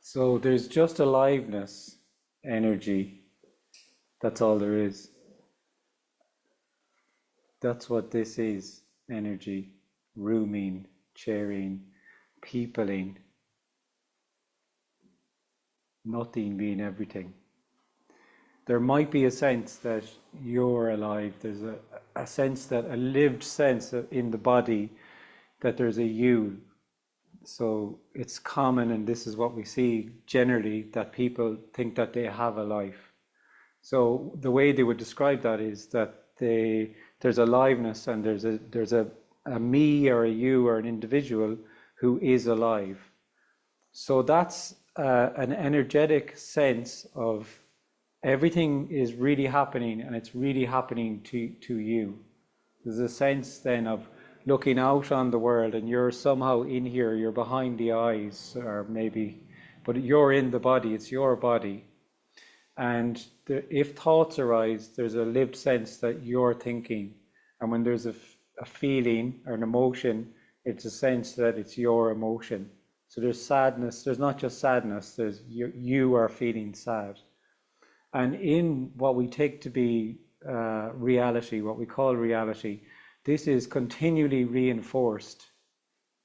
So there's just aliveness, energy. That's all there is. That's what this is, energy, rooming, chairing, peopling, nothing being everything. There might be a sense that you're alive. There's a sense that, a lived sense in the body that there's a you. So it's common, and this is what we see generally, that people think that they have a life. So the way they would describe that is that there's aliveness, and there's a me or a you or an individual who is alive. So that's an energetic sense of everything is really happening, and it's really happening to you. There's a sense then of looking out on the world, and you're somehow in here, you're behind the eyes, or maybe, but you're in the body, it's your body. And if thoughts arise, there's a lived sense that you're thinking. And when there's a feeling or an emotion, it's a sense that it's your emotion. So there's sadness, there's not just sadness, there's you are feeling sad. And in what we take to be reality, what we call reality, this is continually reinforced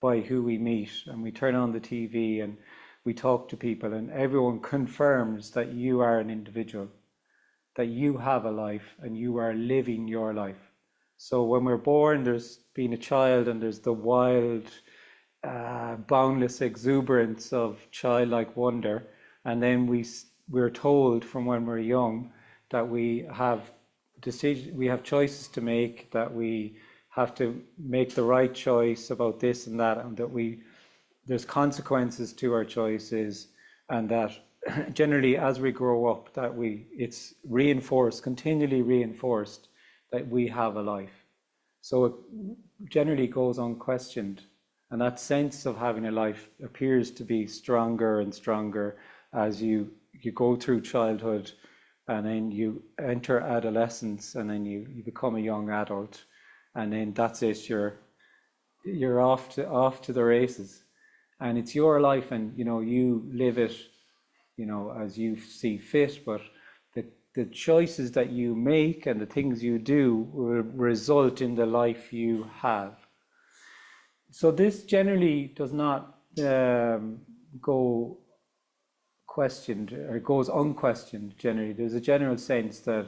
by who we meet. And we turn on the TV and we talk to people, and everyone confirms that you are an individual, that you have a life and you are living your life. So when we're born, there's being a child, and there's the wild, boundless exuberance of childlike wonder. And then we're told from when we're young that we have choices to make, that we have to make the right choice about this and that, and that there's consequences to our choices, and that generally as we grow up, that it's reinforced, continually reinforced, that we have a life. So it generally goes unquestioned, and that sense of having a life appears to be stronger and stronger as you go through childhood, and then you enter adolescence, and then you become a young adult, and then that's it, you're off to the races. And it's your life, and you live it as you see fit, but the choices that you make and the things you do will result in the life you have. So this generally does not go questioned, or it goes unquestioned generally. There's a general sense that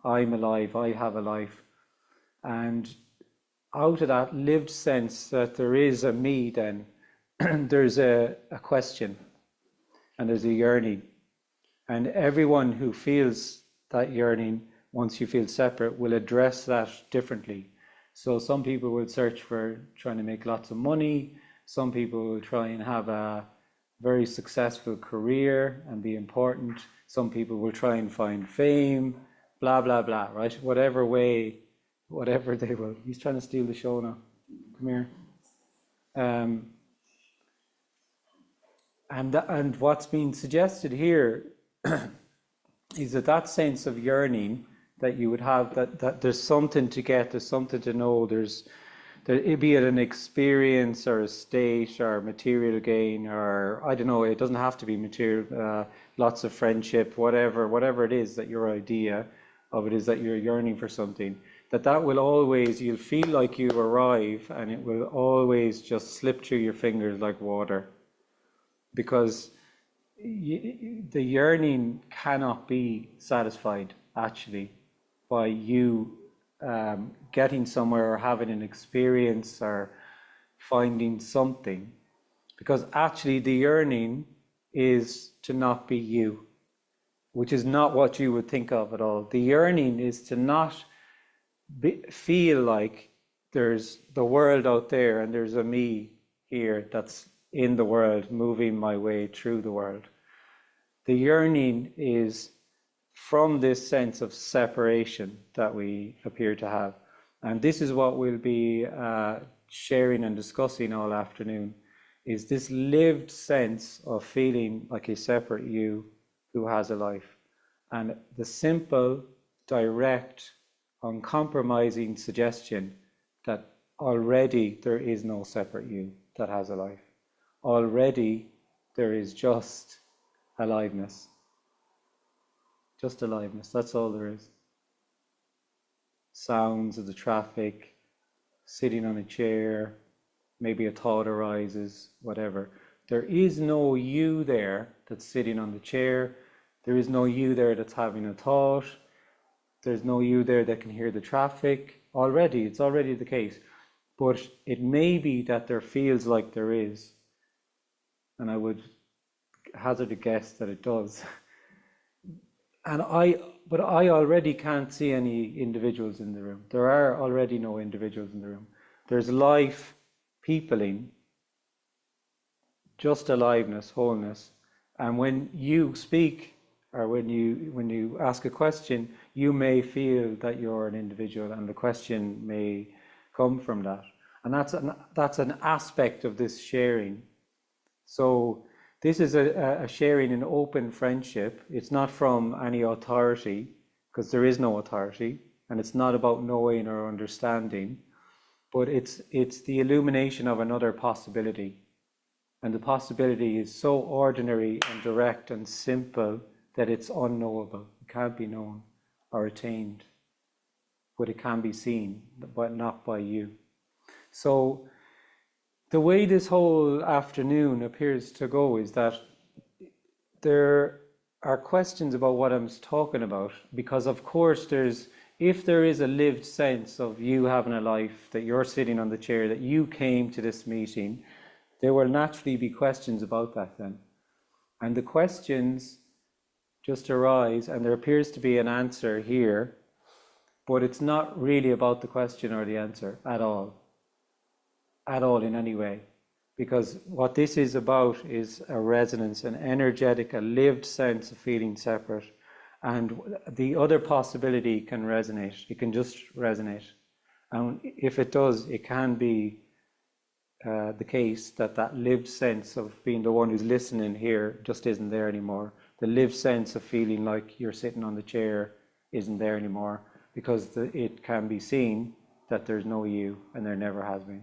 I'm alive, I have a life, and out of that lived sense that there is a me, then there's a question, and there's a yearning. And everyone who feels that yearning, once you feel separate, will address that differently. So some people will search for trying to make lots of money. Some people will try and have a very successful career and be important. Some people will try and find fame, blah, blah, blah, right? Whatever way, whatever they will. He's trying to steal the show now. Come here. And what's being suggested here is that sense of yearning that you would have, that there's something to get, there's something to know, be it an experience or a state or material gain, or I don't know, it doesn't have to be material, lots of friendship, whatever it is that your idea of it is, that you're yearning for something, that will always, you'll feel like you arrive, and it will always just slip through your fingers like water, because the yearning cannot be satisfied actually by you getting somewhere or having an experience or finding something, because actually the yearning is to not be you, which is not what you would think of at all. The yearning is to not feel like there's the world out there and there's a me here that's in the world, moving my way through the world. The yearning is from this sense of separation that we appear to have. And this is what we'll be sharing and discussing all afternoon, is this lived sense of feeling like a separate you who has a life. And the simple, direct, uncompromising suggestion that already there is no separate you that has a life. Already there is just aliveness. Just aliveness, that's all there is. Sounds of the traffic, sitting on a chair, maybe a thought arises, whatever. There is no you there that's sitting on the chair. There is no you there that's having a thought. There's no you there that can hear the traffic. It's already the case. But it may be that there feels like there is. And I would hazard a guess that it does. But I already can't see any individuals in the room. There are already no individuals in the room. There's life, peopling, just aliveness, wholeness. And when you speak, or when you ask a question, you may feel that you're an individual, and the question may come from that. And that's an aspect of this sharing. So this is a sharing in open friendship. It's not from any authority, because there is no authority, and it's not about knowing or understanding, but it's the illumination of another possibility. And the possibility is so ordinary and direct and simple that it's unknowable. It can't be known or attained, but it can be seen, but not by you. So the way this whole afternoon appears to go is that there are questions about what I'm talking about, because of course if there is a lived sense of you having a life, that you're sitting on the chair, that you came to this meeting, there will naturally be questions about that then. And the questions just arise, and there appears to be an answer here, but it's not really about the question or the answer at all in any way. Because what this is about is a resonance, an energetic, a lived sense of feeling separate. And the other possibility can resonate. It can just resonate. And if it does, it can be the case that lived sense of being the one who's listening here just isn't there anymore. The lived sense of feeling like you're sitting on the chair isn't there anymore, because it can be seen that there's no you, and there never has been.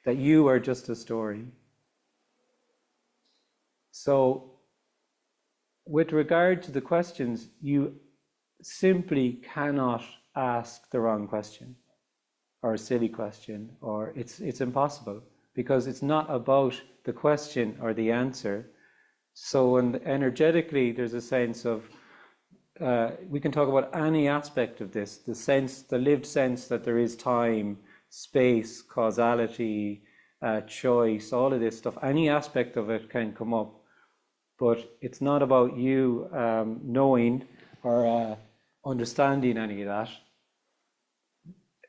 That you are just a story. So, with regard to the questions, you simply cannot ask the wrong question, or a silly question, or it's impossible, because it's not about the question or the answer. So when energetically there's a sense of, we can talk about any aspect of this, the lived sense that there is time, space, causality, choice, all of this stuff, any aspect of it can come up, but it's not about you knowing or understanding any of that.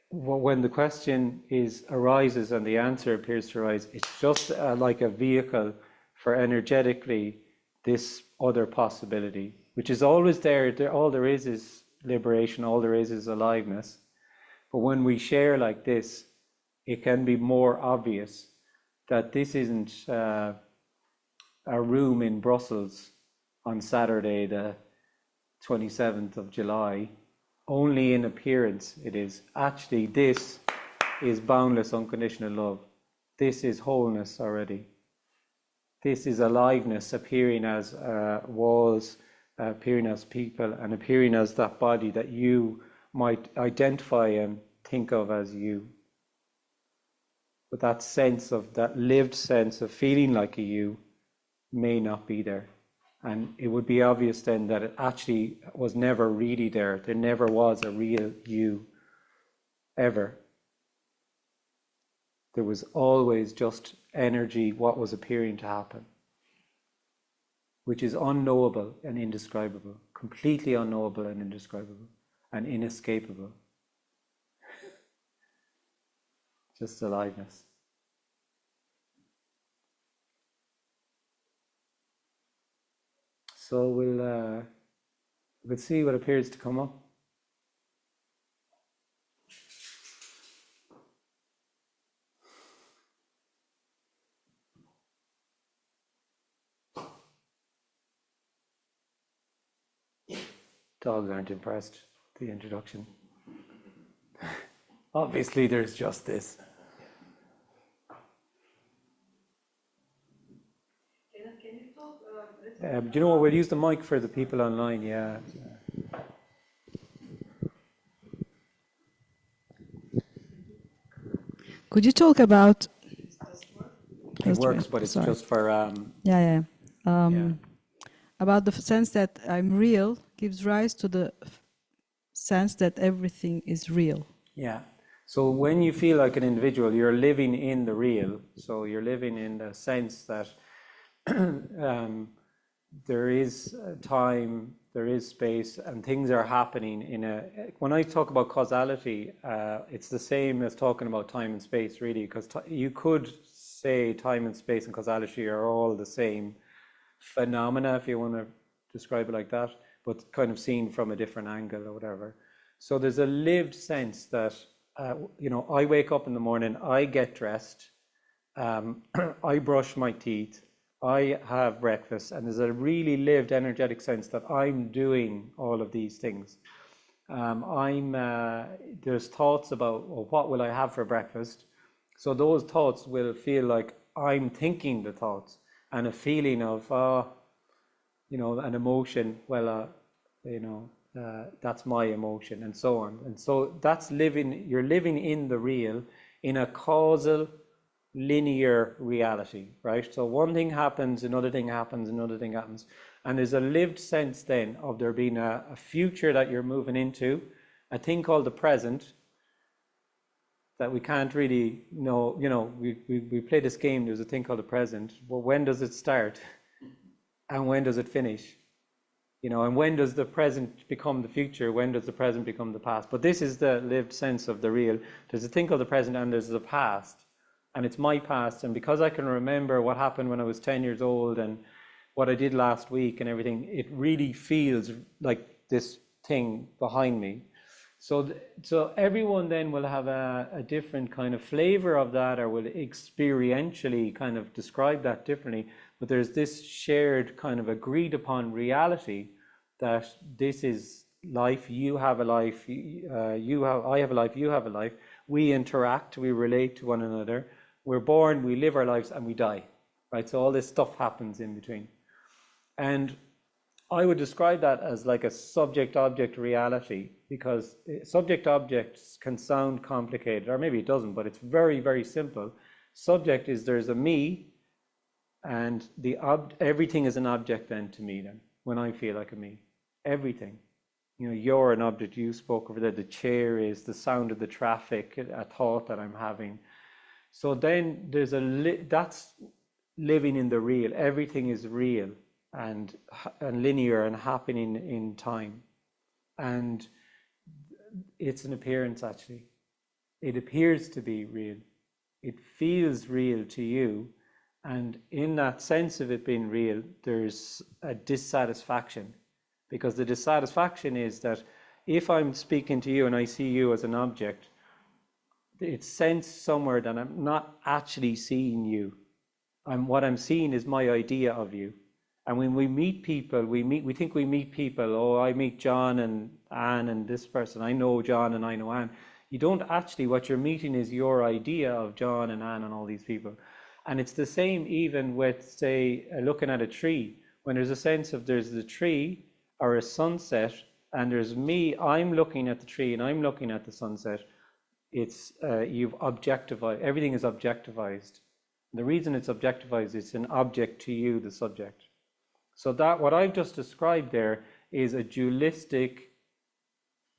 When the question arises and the answer appears to arise, it's just like a vehicle for energetically this other possibility, which is always there. All there is liberation, all there is aliveness. But when we share like this, it can be more obvious that this isn't a room in Brussels on Saturday the 27th of July. Only in appearance it is. Actually, this is boundless unconditional love. This is wholeness already. This is aliveness appearing as walls, appearing as people, and appearing as that body that you might identify and think of as you. But that sense of, that lived sense of feeling like a you may not be there. And it would be obvious then that it actually was never really there. There never was a real you, ever. There was always just energy, what was appearing to happen, which is unknowable and indescribable, completely unknowable and indescribable, and inescapable. Just aliveness. So we'll see what appears to come up. Dogs aren't impressed, the introduction. Obviously there's just this. Can you talk Do you know what? We'll use the mic for the people online. Yeah. Could you talk about? It works, but it's just for Yeah. About the sense that I'm real gives rise to the sense that everything is real. Yeah. So when you feel like an individual, you're living in the real. So you're living in the sense that there is time, there is space, and things are happening in a. When I talk about causality, it's the same as talking about time and space, really, because you could say time and space and causality are all the same phenomena, if you want to describe it like that, but kind of seen from a different angle or whatever. So there's a lived sense that, I wake up in the morning, I get dressed, I brush my teeth, I have breakfast, and there's a really lived energetic sense that I'm doing all of these things. There's thoughts about, well, what will I have for breakfast? So those thoughts will feel like I'm thinking the thoughts, and a feeling of, an emotion, that's my emotion, and so on. And so that's you're living in the real, in a causal, linear reality, right? So one thing happens, another thing happens, another thing happens. And there's a lived sense then of there being a future that you're moving into, a thing called the present, that we can't really know. We play this game, there's a thing called the present. Well, when does it start? And when does it finish? And when does the present become the future? When does the present become the past? But this is the lived sense of the real. There's a thing called the present, and there's the past. And it's my past. And because I can remember what happened when I was 10 years old and what I did last week and everything, it really feels like this thing behind me. So everyone then will have a different kind of flavor of that, or will experientially kind of describe that differently. But there's this shared kind of agreed upon reality that this is life. You have a life. I have a life. You have a life. We interact. We relate to one another. We're born. We live our lives, and we die. Right. So all this stuff happens in between, and I would describe that as like a subject-object reality, because subject-objects can sound complicated, or maybe it doesn't, but it's very, very simple. Subject is there's a me, and everything is an object then to me then, when I feel like a me. Everything. You're an object. You spoke over there. The chair is the sound of the traffic, a thought that I'm having. So then there's that's living in the real. Everything is real and linear and happening in time. And it's an appearance, actually. It appears to be real. It feels real to you. And in that sense of it being real, there's a dissatisfaction. Because the dissatisfaction is that if I'm speaking to you and I see you as an object, it's sensed somewhere that I'm not actually seeing you. What I'm seeing is my idea of you. And when we meet people, we think we meet people. Oh, I meet John and Anne and this person. I know John and I know Anne. You don't actually. What you're meeting is your idea of John and Anne and all these people. And it's the same even with, say, looking at a tree. When there's a sense of there's the tree or a sunset, and there's me. I'm looking at the tree and I'm looking at the sunset. It's you've objectified. Everything is objectivized. The reason it's objectivized, it's an object to you, the subject. So that what I've just described there is a dualistic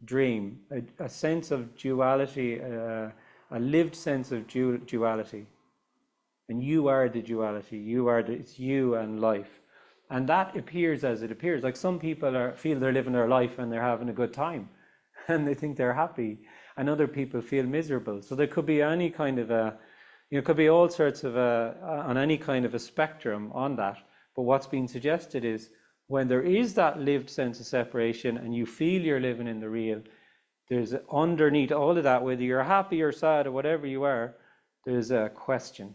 dream, a sense of duality, a lived sense of duality. And you are the duality. It's you and life. And that appears as it appears. Like some people feel they're living their life and they're having a good time and they think they're happy. And other people feel miserable. So there could be any kind of could be all sorts of on any kind of a spectrum on that. But what's being suggested is when there is that lived sense of separation and you feel you're living in the real, there's underneath all of that, whether you're happy or sad or whatever you are, there's a question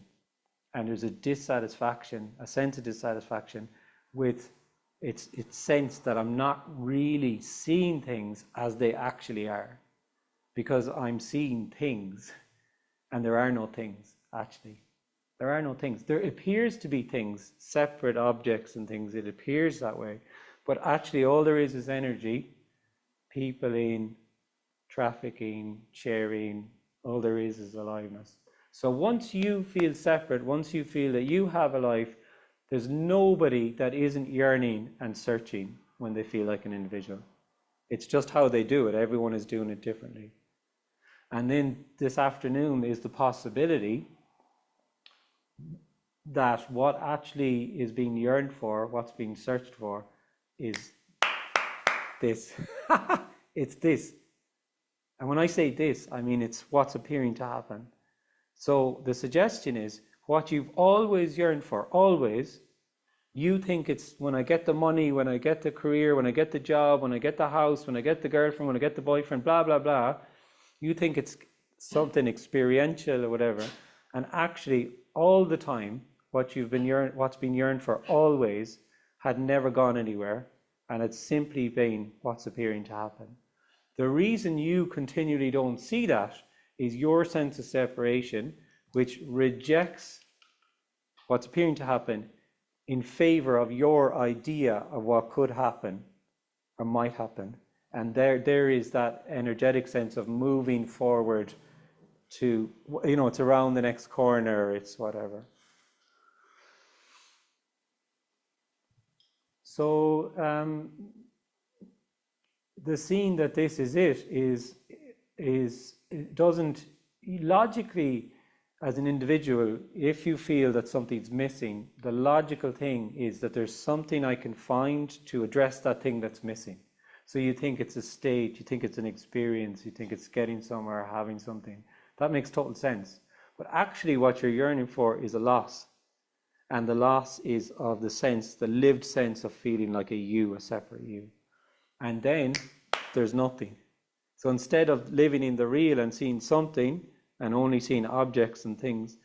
and there's a dissatisfaction, a sense of dissatisfaction with it's sense that I'm not really seeing things as they actually are, because I'm seeing things and there are no things actually. There are no things. There appears to be things, separate objects and things. It appears that way. But actually all there is energy, peopling, trafficking, sharing. All there is aliveness. So once you feel separate, once you feel that you have a life, there's nobody that isn't yearning and searching when they feel like an individual. It's just how they do it. Everyone is doing it differently. And then this afternoon is the possibility that what actually is being yearned for, what's being searched for, is this. It's this. And when I say this, I mean it's what's appearing to happen. So the suggestion is, what you've always yearned for, always, you think it's when I get the money, when I get the career, when I get the job, when I get the house, when I get the girlfriend, when I get the boyfriend, blah, blah, blah. You think it's something experiential or whatever. And actually, all the time, what's been yearned for always had never gone anywhere. And it's simply been what's appearing to happen. The reason you continually don't see that is your sense of separation, which rejects what's appearing to happen in favor of your idea of what could happen or might happen. And there is that energetic sense of moving forward to, it's around the next corner, it's whatever. So the scene that this is it doesn't, logically, as an individual, if you feel that something's missing, the logical thing is that there's something I can find to address that thing that's missing. So you think it's a state, you think it's an experience, you think it's getting somewhere, having something. That makes total sense. But actually what you're yearning for is a loss. And the loss is of the sense, the lived sense of feeling like a you, a separate you. And then there's nothing. So instead of living in the real and seeing something and only seeing objects and things,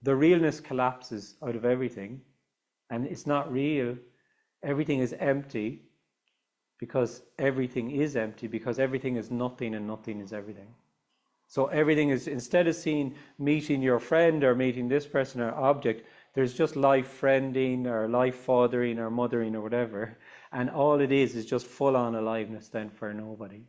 the realness collapses out of everything. And it's not real. Everything is empty because everything is empty, because everything is nothing and nothing is everything. So everything is, instead of meeting your friend or meeting this person or object, there's just life friending or life fathering or mothering or whatever. And all it is just full on aliveness then for nobody.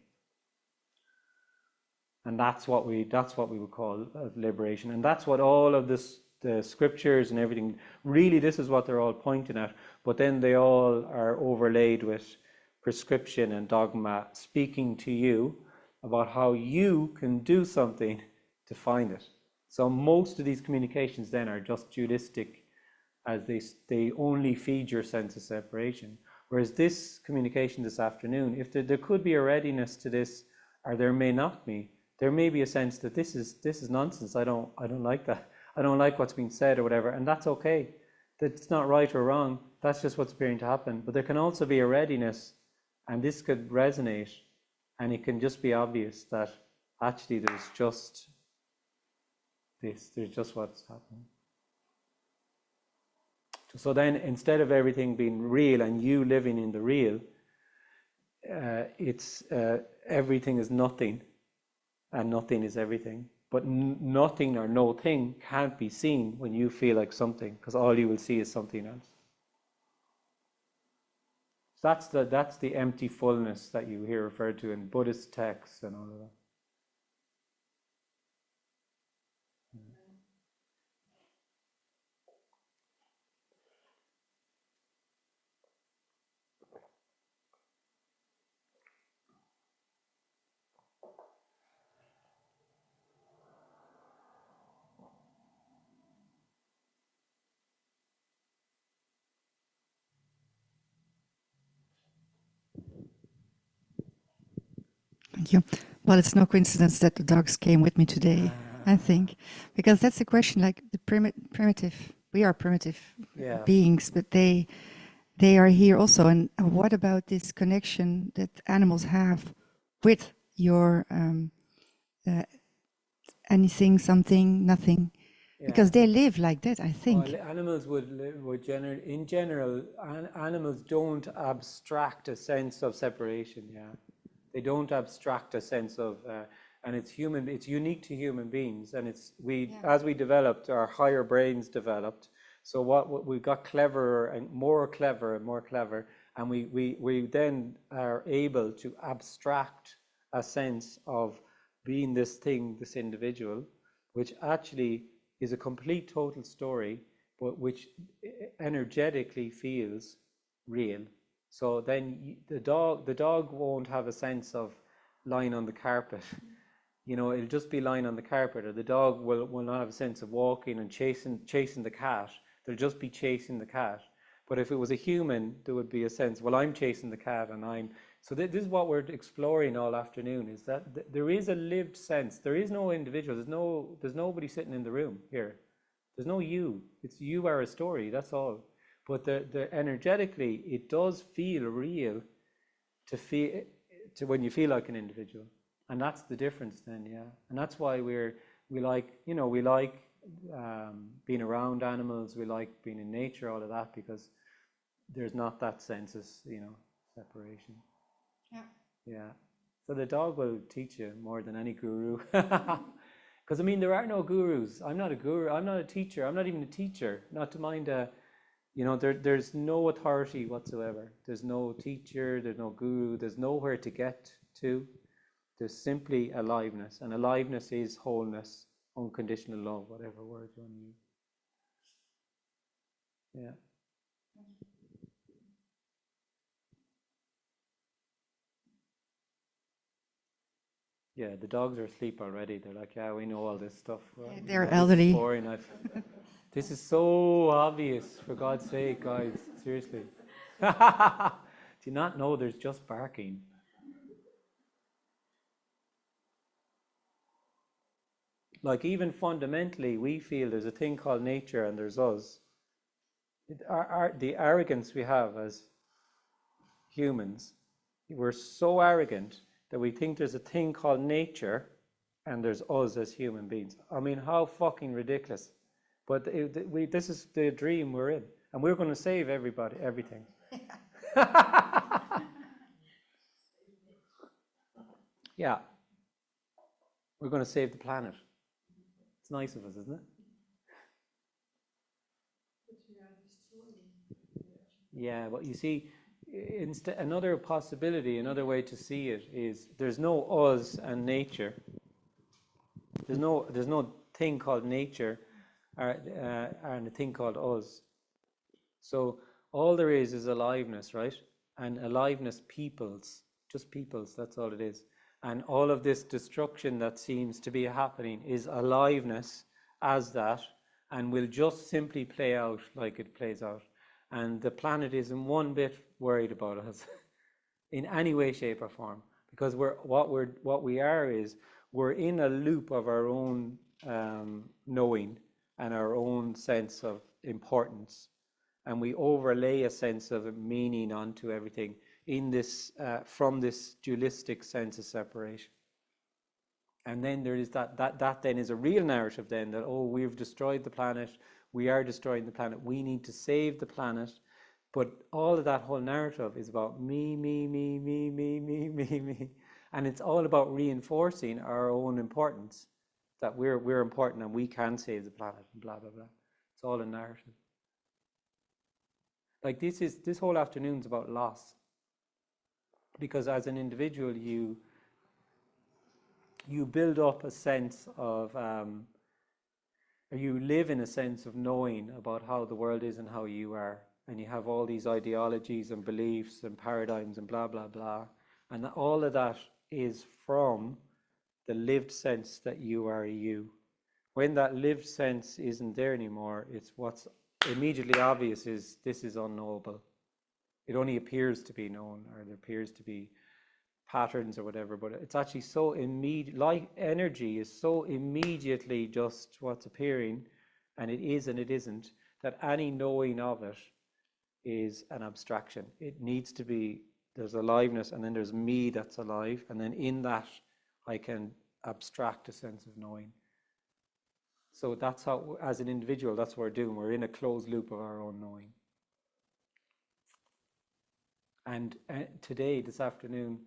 And that's what we would call liberation. And that's what all of this, the scriptures and everything, really this is what they're all pointing at. But then they all are overlaid with prescription and dogma, speaking to you about how you can do something to find it. So most of these communications then are just dualistic, as they only feed your sense of separation. Whereas this communication this afternoon, if there could be a readiness to this, or there may not be, there may be a sense that this is nonsense. I don't like that. I don't like what's being said or whatever, and that's okay. That's not right or wrong. That's just what's appearing to happen. But there can also be a readiness, and this could resonate, and it can just be obvious that actually there's just this. There's just what's happening. So then, instead of everything being real and you living in the real, it's everything is nothing, and nothing is everything. But nothing or no thing can't be seen when you feel like something, because all you will see is something else. So that's the empty fullness that you hear referred to in Buddhist texts and all of that. Thank you. Well, it's no coincidence that the dogs came with me today, I think, because that's the question, like the primitive, we are primitive beings, but they are here also. And what about this connection that animals have with your anything, something, nothing? Because they live like that, I think. Well, animals in general, animals don't abstract a sense of separation, They don't abstract a sense of and it's human. It's unique to human beings, and as we developed, our higher brains developed. So what we got cleverer and more clever and more clever, and we then are able to abstract a sense of being this thing, this individual, which actually is a complete total story, but which energetically feels real. So then the dog won't have a sense of lying on the carpet. You know, it'll just be lying on the carpet, or the dog will not have a sense of walking and chasing the cat. They'll just be chasing the cat. But if it was a human, there would be a sense, well, I'm chasing the cat, and I'm... So this is what we're exploring all afternoon, is that there is a lived sense. There is no individual. There's nobody sitting in the room here. There's no you. It's you are a story, that's all. But the energetically, it does feel real to when you feel like an individual. And that's the difference then, yeah. And that's why we like being around animals, we like being in nature, all of that, because there's not that sense of, separation. Yeah. Yeah. So the dog will teach you more than any guru. Because, I mean, there are no gurus. I'm not a guru. I'm not a teacher. I'm not even a teacher. Not to mind, there's no authority whatsoever. There's no teacher. There's no guru. There's nowhere to get to. There's simply aliveness. And aliveness is wholeness, unconditional love, whatever word you want to use. Yeah. Yeah, the dogs are asleep already. They're like, yeah, we know all this stuff. Yeah, they're elderly. Boring. This is so obvious, for God's sake, guys. Seriously. Do you not know there's just barking? Like, even fundamentally, we feel there's a thing called nature and there's us. The arrogance we have as humans, we're so arrogant that we think there's a thing called nature and there's us as human beings. I mean, how fucking ridiculous. But this is the dream we're in. And we're going to save everybody, everything. Yeah. We're going to save the planet. It's nice of us, isn't it? Yeah, but you see, another possibility, another way to see it is there's no us and nature. There's no thing called nature and a thing called us. So all there is aliveness, right? And aliveness peoples, just peoples, that's all it is. And all of this destruction that seems to be happening is aliveness as that, and will just simply play out like it plays out. And the planet isn't one bit worried about us in any way, shape, or form, because what we are is we're in a loop of our own knowing and our own sense of importance, and we overlay a sense of meaning onto everything in this from this dualistic sense of separation. And then there is that then is a real narrative then that, oh, we've destroyed the planet, we are destroying the planet, we need to save the planet. But all of that whole narrative is about me, me, me, me, me, me, me, me. And it's all about reinforcing our own importance, that we're important and we can save the planet and blah, blah, blah. It's all a narrative. Like this whole afternoon's about loss. Because as an individual, you build up a sense of, or you live in a sense of knowing about how the world is and how you are. And you have all these ideologies and beliefs and paradigms and blah, blah, blah. And all of that is from the lived sense that you are you. When that lived sense isn't there anymore, it's what's immediately obvious is this is unknowable. It only appears to be known, or there appears to be patterns or whatever, but it's actually so immediate, like energy is so immediately just what's appearing, and it is and it isn't, that any knowing of it is an abstraction. It needs to be, there's aliveness, and then there's me that's alive, and then in that I can abstract a sense of knowing. So that's how, as an individual, that's what we're doing. We're in a closed loop of our own knowing. And today, this afternoon,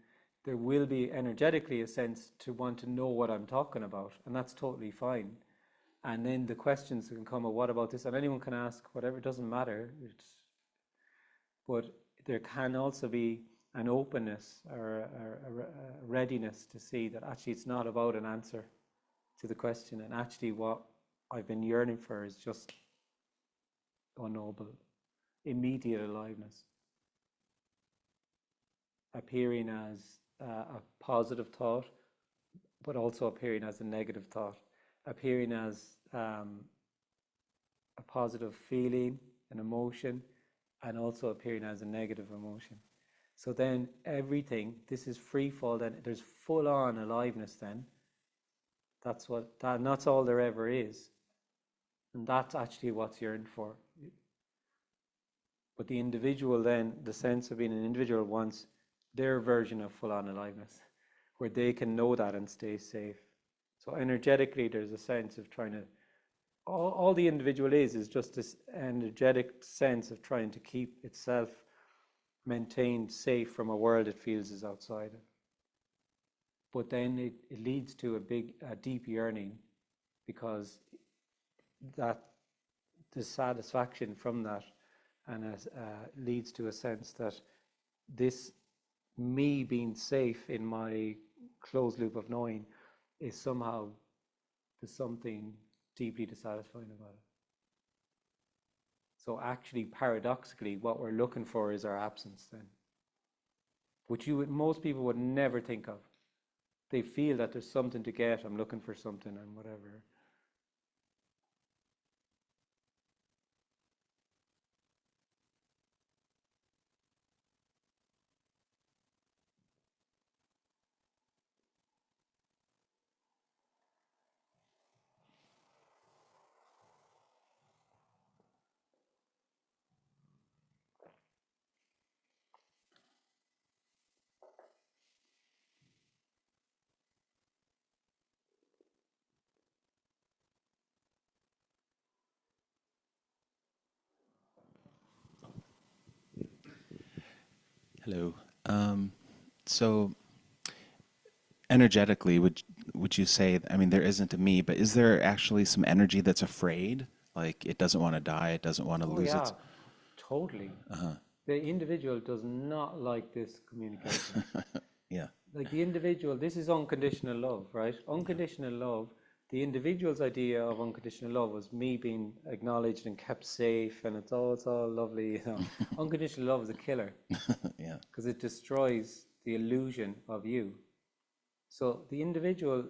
there will be energetically a sense to want to know what I'm talking about, and that's totally fine. And then the questions can come of what about this, and anyone can ask whatever, it doesn't matter. But there can also be an openness or a readiness to see that actually it's not about an answer to the question, and actually what I've been yearning for is just unknowable, immediate aliveness, appearing as a positive thought, but also appearing as a negative thought, appearing as a positive feeling, an emotion, and also appearing as a negative emotion. So then everything, this is free fall, then there's full on aliveness then. That's and that's all there ever is. And that's actually what's yearned for. But the individual then, the sense of being an individual wants their version of full on aliveness, where they can know that and stay safe. So energetically there's a sense of trying to, all the individual is just this energetic sense of trying to keep itself maintained safe from a world it feels is outside it. But then it leads to a deep yearning, because that dissatisfaction from that and leads to a sense that this me being safe in my closed loop of knowing is somehow, there's something deeply dissatisfying about it. So actually, paradoxically, what we're looking for is our absence then, which most people would never think of. They feel that there's something to get, I'm looking for something and whatever. Hello. So energetically, would you say, I mean, there isn't a me, but is there actually some energy that's afraid? Like it doesn't want to die, it doesn't want to lose its... Totally. The individual does not like this communication. Yeah. Like the individual, this is unconditional love, right? Unconditional love, the individual's idea of unconditional love was me being acknowledged and kept safe, and it's all lovely, you know. Unconditional love is a killer. Yeah. Because it destroys the illusion of you. So the individual,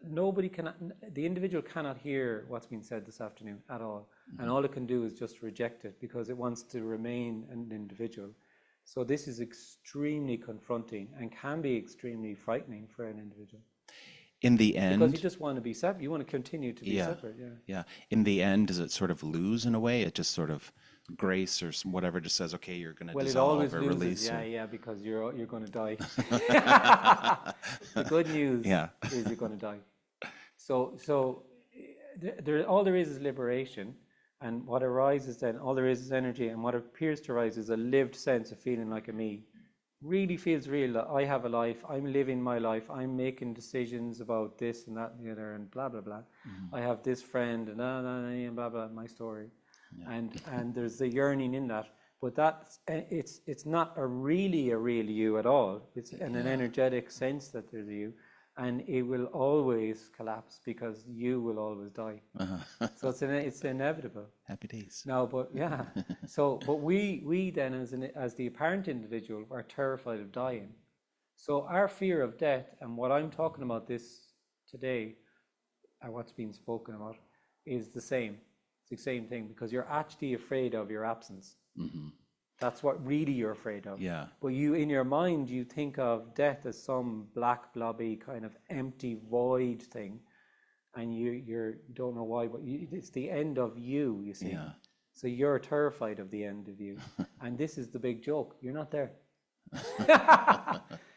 the individual cannot hear what's been said this afternoon at all. And all it can do is just reject it because it wants to remain an individual. So this is extremely confronting and can be extremely frightening for an individual. In the end... Because you just want to be separate. You want to continue to be separate. Yeah. In the end, does it sort of lose in a way? It just sort of, grace or whatever just says, okay, you're going to dissolve or release. Yeah, because you're going to die. The good news is you're going to die. So all there is liberation, and what arises then, all there is energy, and what appears to arise is a lived sense of feeling like a me. Really feels real, that I have a life, I'm living my life, I'm making decisions about this and that and the other and blah blah blah. I have this friend and blah blah, my story. And there's the yearning in that, but it's not really a real you at all. It's an energetic sense that there's a you, and it will always collapse because you will always die. So it's inevitable. Happy days. No, but yeah. But we then as the apparent individual are terrified of dying. So our fear of death, and what I'm talking about this today, and what's being spoken about, is the same. It's the same thing, because you're actually afraid of your absence. That's what really you're afraid of. Yeah. But you, in your mind, you think of death as some black, blobby, kind of empty void thing, and you don't know why, but it's the end of you, you see. Yeah. So you're terrified of the end of you. And this is the big joke. You're not there.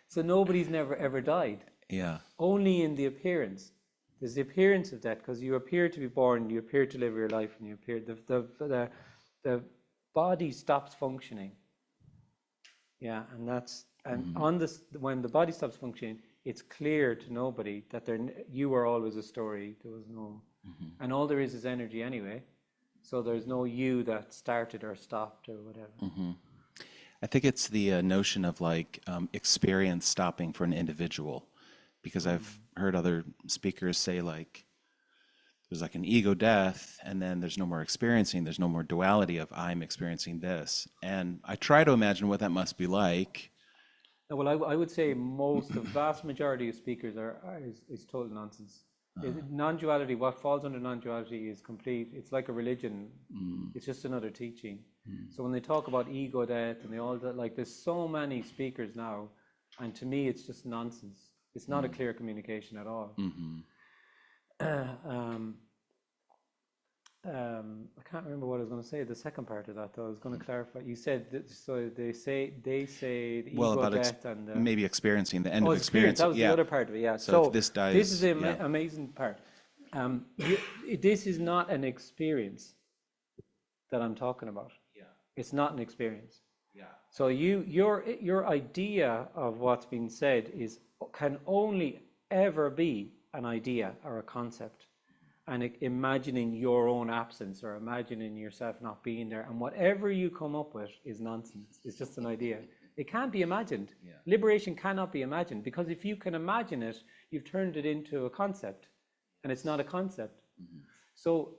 So nobody's never ever died. Yeah. Only in the appearance. There's the appearance of death, because you appear to be born, you appear to live your life, and you appear, the body stops functioning. Yeah, and that's, and on this, when the body stops functioning, it's clear to nobody that you were always a story. There was no, and all there is energy anyway. So there's no you that started or stopped or whatever. I think it's the notion of like experience stopping for an individual, because I've heard other speakers say like there's like an ego death, and then there's no more experiencing. There's no more duality of I'm experiencing this, and I try to imagine what that must be like. Well, I would say the vast majority of speakers is total nonsense. Non-duality, what falls under non-duality is complete. It's like a religion. It's just another teaching. So when they talk about ego death and they all that, like there's so many speakers now, and to me it's just nonsense. It's not a clear communication at all. I can't remember what I was going to say. The second part of that, though, I was going to clarify. You said that, so they say the ego death and maybe experiencing the end of experience. That was the other part of it. Yeah. So if this dies, this is the amazing part. This is not an experience that I'm talking about. Yeah. It's not an experience. Yeah. So your idea of what's been said can only ever be an idea or a concept. And imagining your own absence or imagining yourself not being there. And whatever you come up with is nonsense. It's just an idea. It can't be imagined. Yeah. Liberation cannot be imagined, because if you can imagine it, you've turned it into a concept, and it's not a concept. So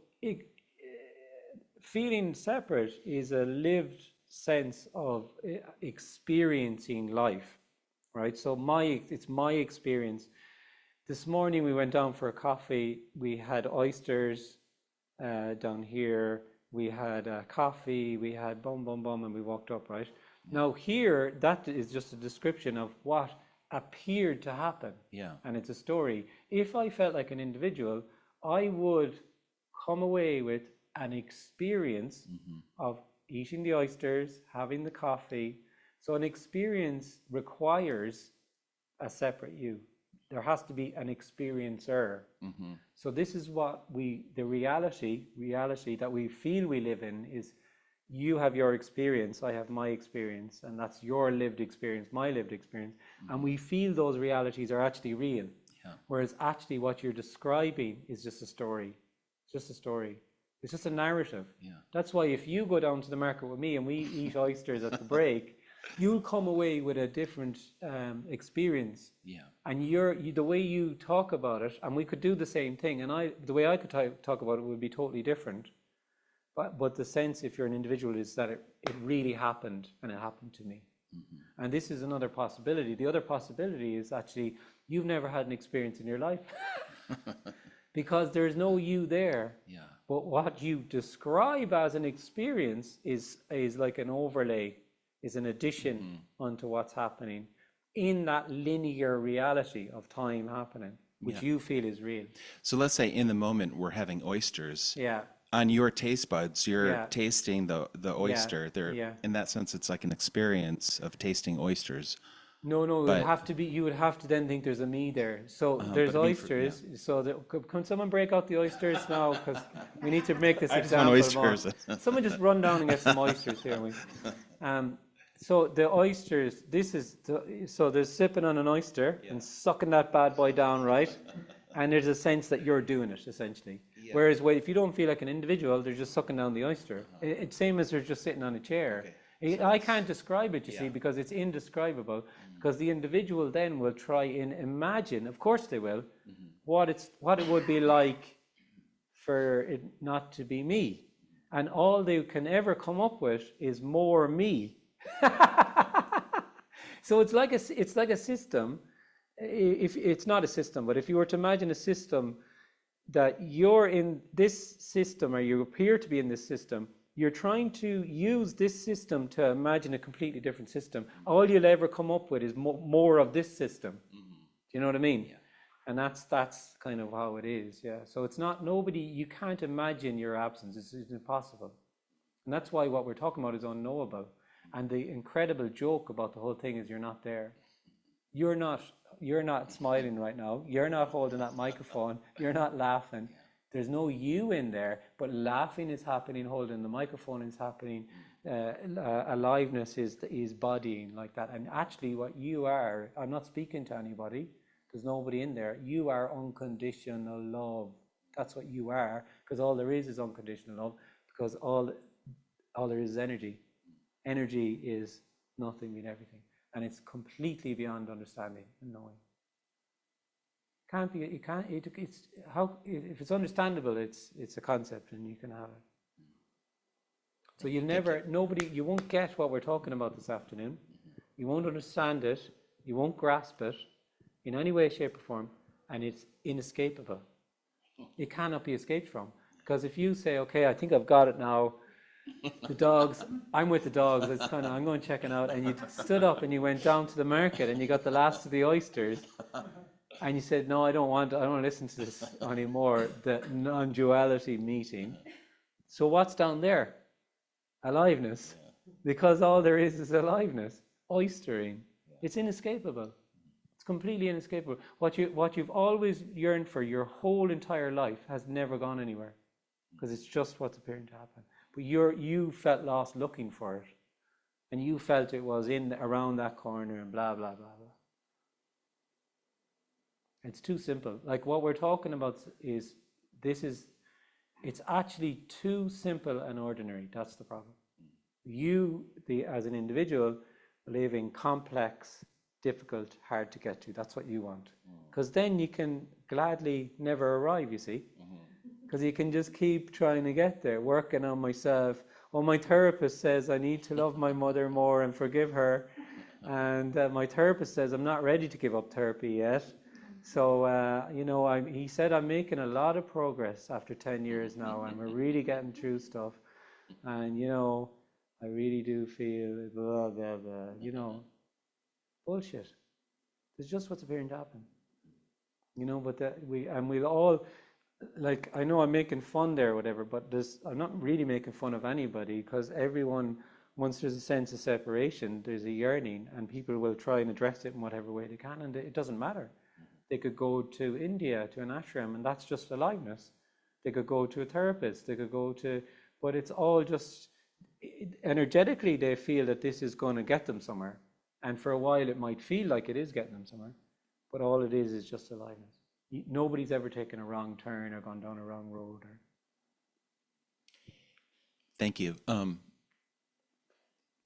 feeling separate is a lived sense of experiencing life, right? So it's my experience. This morning we went down for a coffee. We had oysters down here. We had coffee. We had bum, and we walked up, right? Now here, that is just a description of what appeared to happen. Yeah. And it's a story. If I felt like an individual, I would come away with an experience of eating the oysters, having the coffee. So an experience requires a separate you. There has to be an experiencer. So this is what the reality that we feel we live in is, you have your experience, I have my experience, and that's your lived experience, my lived experience. And we feel those realities are actually real. Yeah. Whereas actually what you're describing is just a story. It's just a story. It's just a narrative. Yeah. That's why if you go down to the market with me and we eat oysters at the break, you'll come away with a different experience. Yeah. And the way you talk about it, and we could do the same thing, and the way I could talk about it would be totally different. But the sense, if you're an individual, is that it really happened, and it happened to me. And this is another possibility. The other possibility is actually you've never had an experience in your life because there's no you there. Yeah. But what you describe as an experience is like an overlay, is an addition onto what's happening in that linear reality of time happening, which you feel is real. So let's say in the moment we're having oysters. Yeah. On your taste buds, you're tasting the oyster. In that sense, it's like an experience of tasting oysters. No, you would have to then think there's a me there. So there's oysters. So can someone break out the oysters now? Because we need to make this example. Someone just run down and get some oysters here. So the oysters, so they're sipping on an oyster and sucking that bad boy down, right? And there's a sense that you're doing it, essentially. Yeah. Whereas if you don't feel like an individual, they're just sucking down the oyster. It's same as they're just sitting on a chair. Okay. I can't describe it, you see, because it's indescribable. Because the individual then will try and imagine, of course they will, what it would be like for it not to be me. And all they can ever come up with is more me. So it's like a system. If it's not a system, but if you were to imagine a system that you're in this system, or you appear to be in this system, you're trying to use this system to imagine a completely different system. All you'll ever come up with is more of this system. Do you know what I mean? Yeah. And that's kind of how it is. Yeah. So it's not you can't imagine your absence. It's impossible. And that's why what we're talking about is unknowable. And the incredible joke about the whole thing is you're not there. You're not smiling right now. You're not holding that microphone. You're not laughing. There's no you in there, but laughing is happening, holding the microphone is happening, aliveness is bodying like that. And actually what you are, I'm not speaking to anybody, there's nobody in there, you are unconditional love. That's what you are, because all there is unconditional love, because all there is energy. Energy is nothing and everything, and it's completely beyond understanding and knowing. Can't be, you can't, it's how, if it's understandable, it's a concept and you can have it. So you'll never, nobody, you won't get what we're talking about this afternoon. You won't understand it. You won't grasp it in any way, shape, or form, and it's inescapable. It cannot be escaped from. Because if you say, okay, I think I've got it now, the dogs, I'm with the dogs, it's kind of, I'm going checking out, and you stood up and you went down to the market and you got the last of the oysters, and you said, no, I don't want to listen to this anymore, the non-duality meeting. So what's down there? Aliveness, because all there is aliveness, oystering. It's inescapable. It's completely inescapable. What you've always yearned for your whole entire life has never gone anywhere, because it's just what's appearing to happen. But you felt lost looking for it, and you felt it was around that corner and blah blah blah blah. It's too simple. Like what we're talking about is it's actually too simple and ordinary. That's the problem. You, as an individual, live in complex, difficult, hard to get to. That's what you want. Because then you can gladly never arrive, you see. Because you can just keep trying to get there, working on myself. Oh, my therapist says I need to love my mother more and forgive her. And my therapist says I'm not ready to give up therapy yet. So, he said I'm making a lot of progress after 10 years now, and we're really getting through stuff. And, I really do feel blah, blah, blah, bullshit. It's just what's appearing to happen. But we'll all, like, I know I'm making fun there or whatever, but I'm not really making fun of anybody, because everyone, once there's a sense of separation, there's a yearning, and people will try and address it in whatever way they can, and it doesn't matter. They could go to India, to an ashram, and that's just aliveness. They could go to a therapist, but it's all just, energetically they feel that this is going to get them somewhere. And for a while it might feel like it is getting them somewhere, but all it is just aliveness. Nobody's ever taken a wrong turn or gone down a wrong road. Thank you.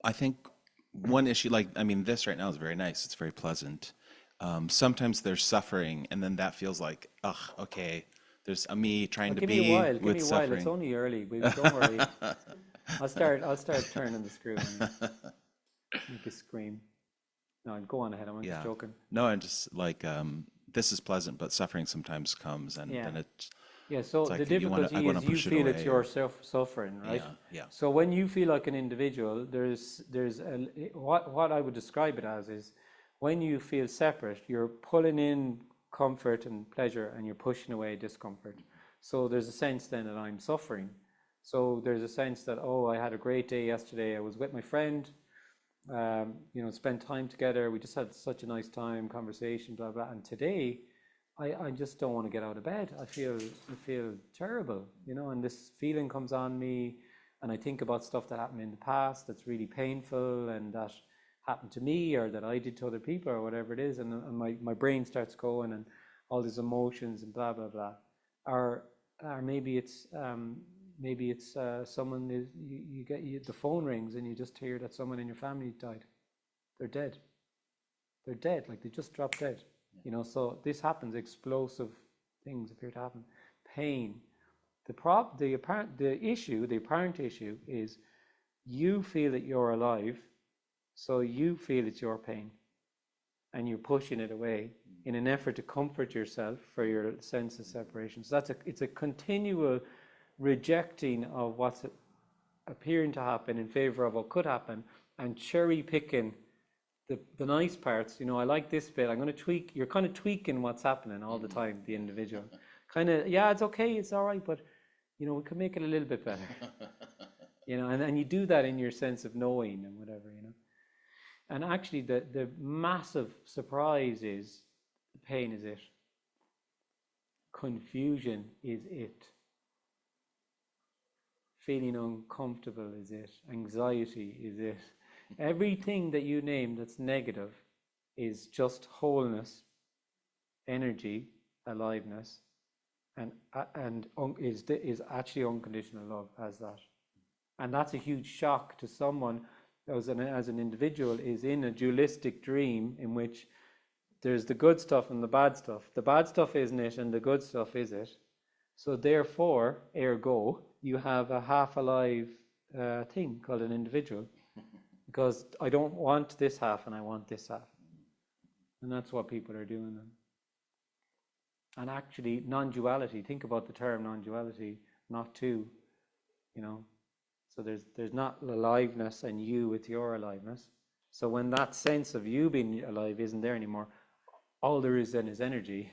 I think one issue, this right now is very nice. It's very pleasant. Sometimes there's suffering, and then that feels like, okay, there's a me trying to be with suffering. Give me a while. It's only early. Don't worry. I'll start turning the screw and make a scream. No, go on ahead. I'm just joking. No, I'm just like, this is pleasant, but suffering sometimes comes, and then it's. Yeah, so the difficulty is you feel it's your suffering, right? Yeah. So when you feel like an individual, what I would describe it as is, when you feel separate, you're pulling in comfort and pleasure, and you're pushing away discomfort. So there's a sense then that I'm suffering. So there's a sense that, I had a great day yesterday. I was with my friend, spent time together. We just had such a nice time, conversation, blah, blah. And today, I just don't want to get out of bed. I feel terrible, and this feeling comes on me, and I think about stuff that happened in the past that's really painful, and that happened to me, or that I did to other people, or whatever it is, and my brain starts going, and all these emotions and blah blah blah, or maybe it's someone you get the phone rings and you just hear that someone in your family died. They're dead, like they just dropped dead. So this happens. Explosive things appear to happen. Pain. The apparent issue is you feel that you're alive. So you feel it's your pain, and you're pushing it away in an effort to comfort yourself for your sense of separation. So it's a continual rejecting of what's appearing to happen in favor of what could happen, and cherry picking the nice parts. I like this bit. I'm going to tweak. You're kind of tweaking what's happening all the time. The individual, kind of, it's okay, it's all right, but we could make it a little bit better. And you do that in your sense of knowing and whatever. And actually, the massive surprise is pain is it. Confusion is it. Feeling uncomfortable is it. Anxiety is it. Everything that you name that's negative is just wholeness, energy, aliveness, and is actually unconditional love as that. And that's a huge shock to someone as an individual is in a dualistic dream in which there's the good stuff and the bad stuff. The bad stuff isn't it, and the good stuff is it. So therefore, ergo, you have a half-alive thing called an individual. Because I don't want this half and I want this half. And that's what people are doing then. And actually, non-duality, think about the term non-duality, not two, you know. So there's not aliveness and you with your aliveness. So when that sense of you being alive isn't there anymore, all there is then is energy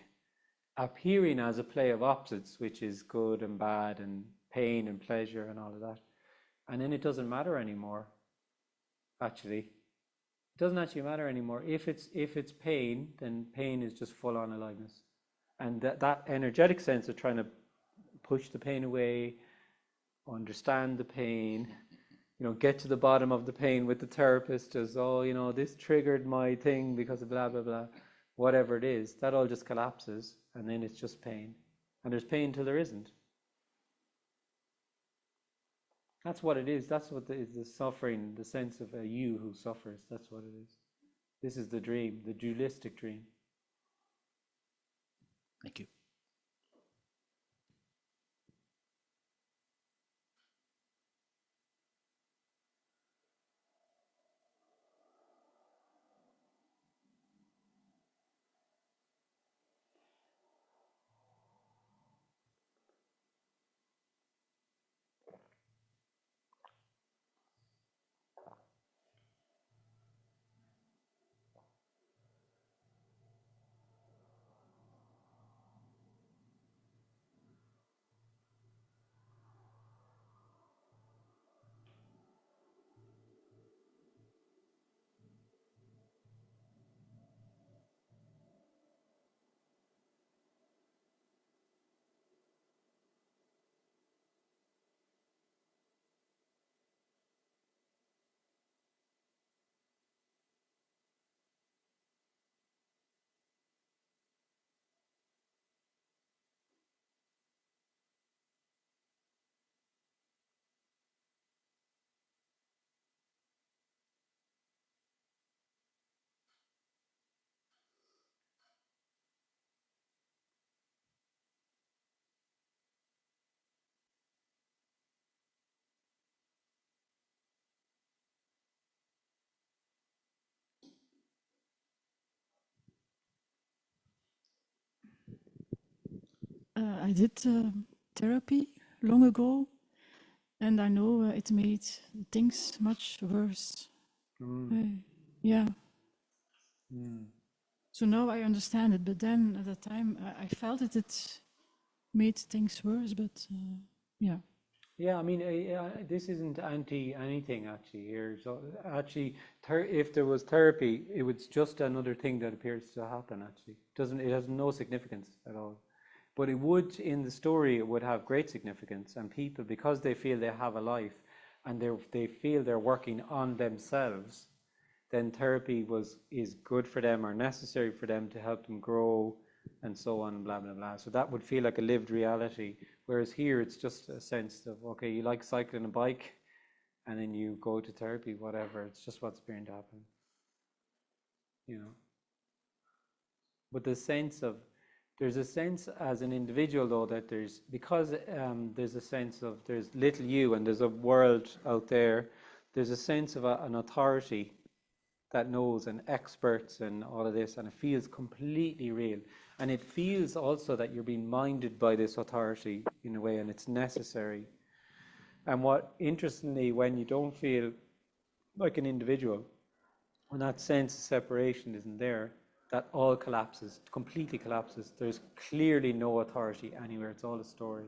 appearing as a play of opposites, which is good and bad and pain and pleasure and all of that. And then it doesn't matter anymore, actually. It doesn't actually matter anymore. If it's pain, then pain is just full on aliveness. And that energetic sense of trying to push the pain away, understand the pain, get to the bottom of the pain with the therapist as, this triggered my thing because of blah, blah, blah, whatever it is, that all just collapses and then it's just pain. And there's pain till there isn't. That's what it is. That's what is the suffering, the sense of a you who suffers. That's what it is. This is the dream, the dualistic dream. Thank you. I did therapy long ago, and I know it made things much worse. Yeah. So now I understand it, but then at the time I felt it made things worse, but yeah. Yeah, I mean, this isn't anti anything actually here. So actually, if there was therapy, it was just another thing that appears to happen. Actually, it has no significance at all. But it would, in the story, it would have great significance. And people, because they feel they have a life, and they feel they're working on themselves, then therapy is good for them or necessary for them to help them grow, and so on, blah, blah, blah. So that would feel like a lived reality. Whereas here, it's just a sense of, okay, you like cycling a bike, and then you go to therapy, whatever. It's just what's going to happen, But there's a sense as an individual, though, that because there's a sense of, there's little you and there's a world out there, there's a sense of an authority that knows, and experts and all of this, and it feels completely real. And it feels also that you're being minded by this authority in a way, and it's necessary. And interestingly, when you don't feel like an individual, when that sense of separation isn't there, that all collapses, completely collapses. There's clearly no authority anywhere. It's all a story.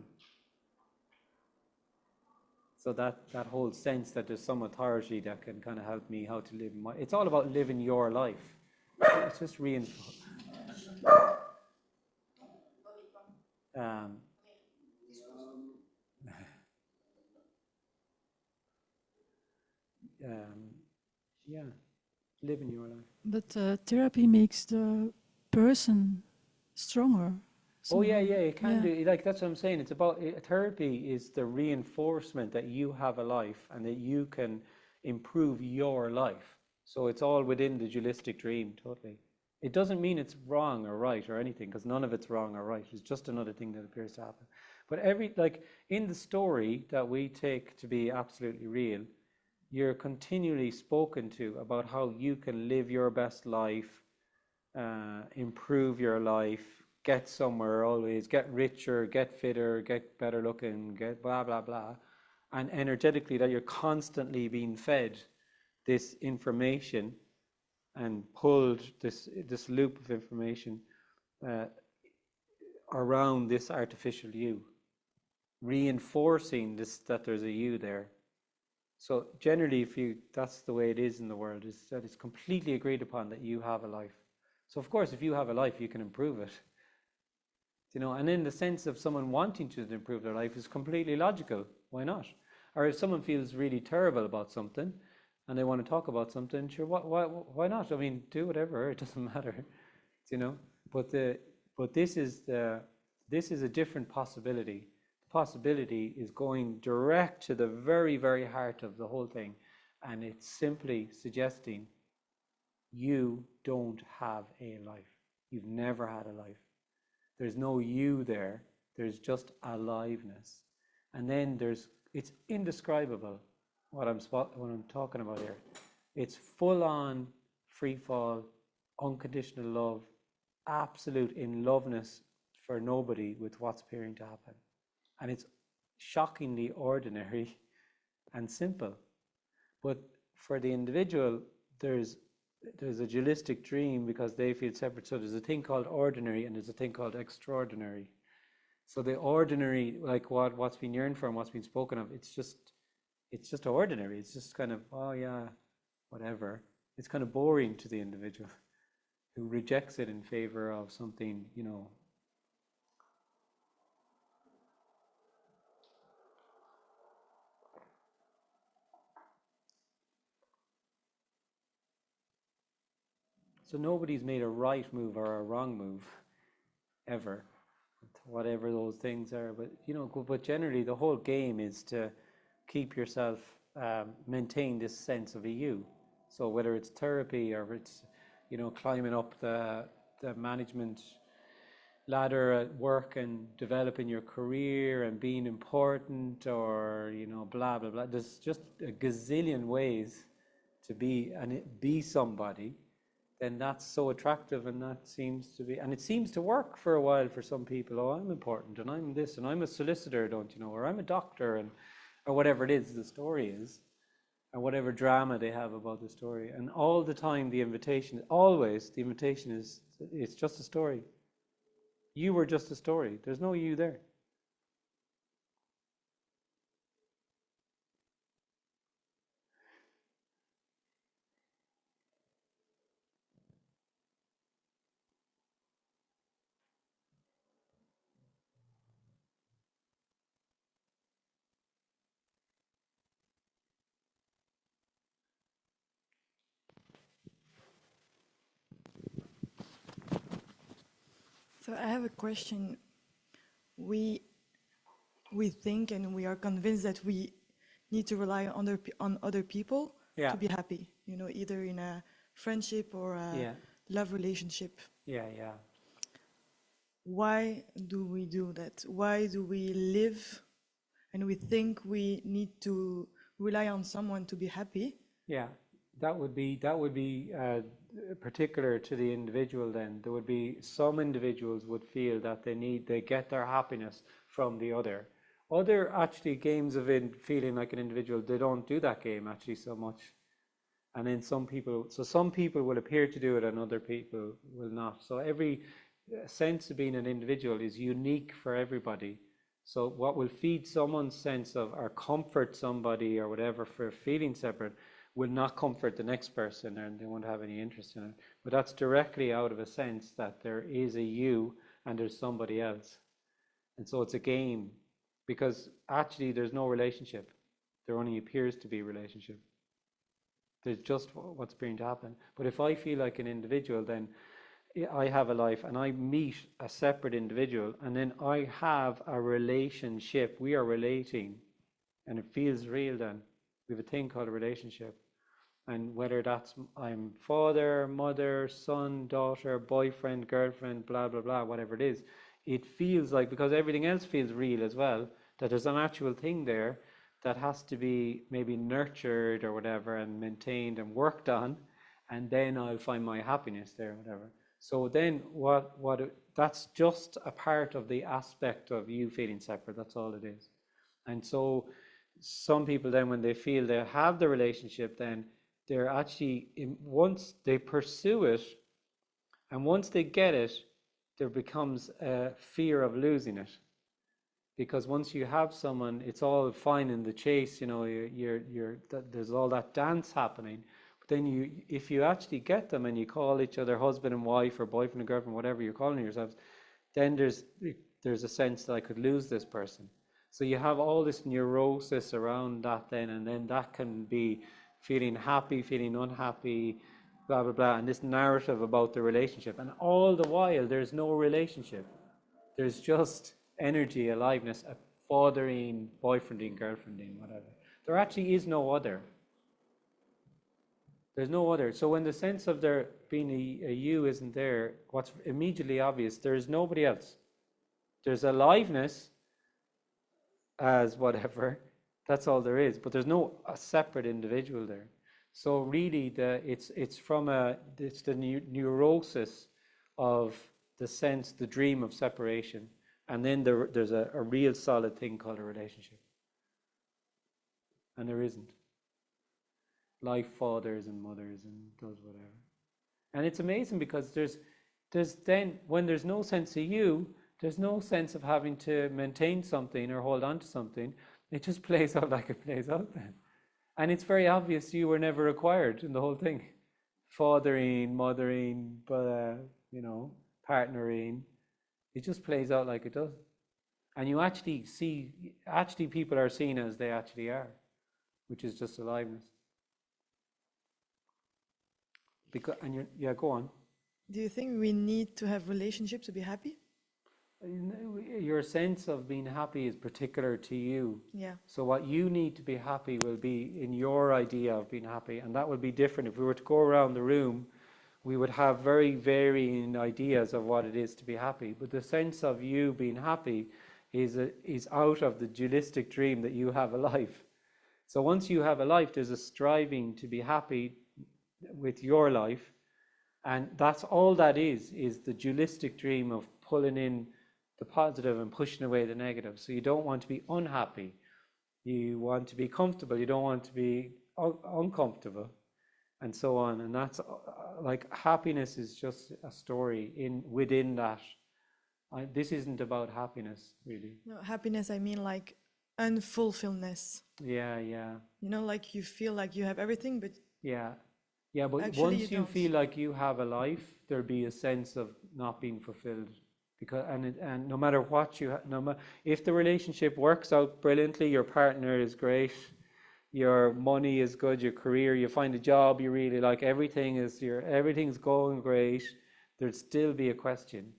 So that whole sense that there's some authority that can kind of help me how to live it's all about living your life. It's just yeah, living your life. But therapy makes the person stronger. Oh yeah, Somehow. yeah, it can Yeah. do. Like that's what I'm saying. It's about therapy is the reinforcement that you have a life and that you can improve your life. So it's all within the dualistic dream, totally. It doesn't mean it's wrong or right or anything, because none of it's wrong or right. It's just another thing that appears to happen. But like in the story that we take to be absolutely real, you're continually spoken to about how you can live your best life, improve your life, get somewhere always, get richer, get fitter, get better looking, get blah, blah, blah. And energetically that you're constantly being fed this information and pulled this loop of information uh, around this artificial you, reinforcing this that there's a you there. So generally, that's the way it is in the world, is that it's completely agreed upon that you have a life. So of course, if you have a life, you can improve it. And in the sense of someone wanting to improve their life is completely logical. Why not? Or if someone feels really terrible about something and they want to talk about something, sure, why not? I mean, do whatever, it doesn't matter, But this is a different possibility. The possibility is going direct to the very, very heart of the whole thing, and it's simply suggesting you don't have a life. You've never had a life. There's no you there. There's just aliveness. And then it's indescribable what I'm talking about here. It's full on free fall, unconditional love, absolute in loveness for nobody with what's appearing to happen. And it's shockingly ordinary and simple. But for the individual, there's a dualistic dream because they feel separate. So there's a thing called ordinary and there's a thing called extraordinary. So the ordinary, like what's been yearned for and what's been spoken of, it's just ordinary. It's just kind of, oh yeah, whatever. It's kind of boring to the individual who rejects it in favor of something, So nobody's made a right move or a wrong move ever, whatever those things are. But generally the whole game is to keep yourself, maintain this sense of a you. So whether it's therapy or it's, climbing up the management ladder at work and developing your career and being important, or blah blah blah. There's just a gazillion ways to be somebody. Then that's so attractive, and that seems to be, and it seems to work for a while for some people. Oh, I'm important, and I'm this, and I'm a solicitor, don't you know, or I'm a doctor, or whatever it is the story is, or whatever drama they have about the story. And all the time, the invitation is, it's just a story. You were just a story. There's no you there. So I have a question. We think and we are convinced that we need to rely on other people to be happy. Either in a friendship or a love relationship. Yeah. Why do we do that? Why do we live and we think we need to rely on someone to be happy? Yeah, that would be particular to the individual. Then there would be some individuals would feel that they get their happiness from the other. Other actually games of feeling like an individual, they don't do that game actually so much. And then some people will appear to do it and other people will not. So every sense of being an individual is unique for everybody. So what will feed someone's sense of, or comfort somebody or whatever for feeling separate, will not comfort the next person, and they won't have any interest in it. But that's directly out of a sense that there is a you and there's somebody else. And so it's a game, because actually there's no relationship. There only appears to be relationship. There's just what's going to happen. But if I feel like an individual, then I have a life and I meet a separate individual and then I have a relationship. We are relating and it feels real then. We have a thing called a relationship. And whether that's I'm father, mother, son, daughter, boyfriend, girlfriend, blah, blah, blah, whatever it is, it feels like, because everything else feels real as well, that there's an actual thing there that has to be maybe nurtured or whatever and maintained and worked on, and then I'll find my happiness there, whatever. So then that's just a part of the aspect of you feeling separate. That's all it is. And so some people then, when they feel they have the relationship, then they're actually, once they pursue it and once they get it, there becomes a fear of losing it. Because once you have someone, it's all fine in the chase, you know, there's all that dance happening. But then if you actually get them and you call each other husband and wife or boyfriend and girlfriend, whatever you're calling yourselves, then there's a sense that I could lose this person. So you have all this neurosis around that then, and then that can be feeling happy, feeling unhappy, blah, blah, blah, and this narrative about the relationship. And all the while, there's no relationship. There's just energy, aliveness, a fathering, boyfriending, girlfriending, whatever. There actually is no other. There's no other. So when the sense of there being a you isn't there, what's immediately obvious, there's nobody else. There's aliveness as whatever, that's all there is, but there's no a separate individual there. So really it's the neurosis of the sense, the dream of separation, and then there's a real solid thing called a relationship, and there isn't. Life fathers and mothers and does whatever. And it's amazing because there's then, when there's no sense of you, there's no sense of having to maintain something or hold on to something. It just plays out like it plays out then. And it's very obvious you were never required in the whole thing. Fathering, mothering, partnering. It just plays out like it does. And you actually see, people are seen as they actually are, which is just aliveness. Go on. Do you think we need to have relationships to be happy? Your sense of being happy is particular to you. Yeah. So what you need to be happy will be in your idea of being happy, and that will be different. If we were to go around the room, we would have very varying ideas of what it is to be happy. But the sense of you being happy is out of the dualistic dream that you have a life. So once you have a life, there's a striving to be happy with your life, and that's all that is the dualistic dream of pulling in the positive and pushing away the negative. So you don't want to be unhappy, you want to be comfortable, you don't want to be uncomfortable, and so on. And that's like happiness is just a story within that. This isn't about happiness, really. No, happiness, I mean like unfulfilledness. Yeah. You know, like you feel like you have everything, but but actually once you don't. feel like you have a life, there'll be a sense of not being fulfilled. Because and no matter what if the relationship works out brilliantly, your partner is great, your money is good, your career, you find a job you really like, everything's going great, there'd still be a question.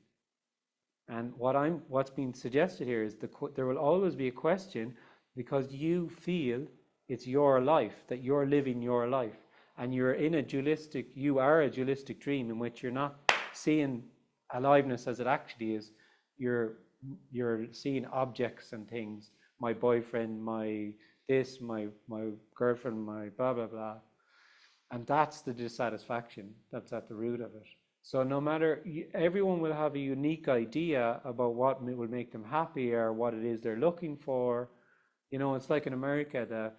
And what's being suggested here is there will always be a question, because you feel it's your life, that you're living your life, and you are a dualistic dream in which you're not seeing aliveness as it actually is. You're seeing objects and things, my boyfriend, my this, my girlfriend, my blah blah blah, and that's the dissatisfaction that's at the root of it. So no matter, everyone will have a unique idea about what will make them happy or what it is they're looking for. You know, it's like in America,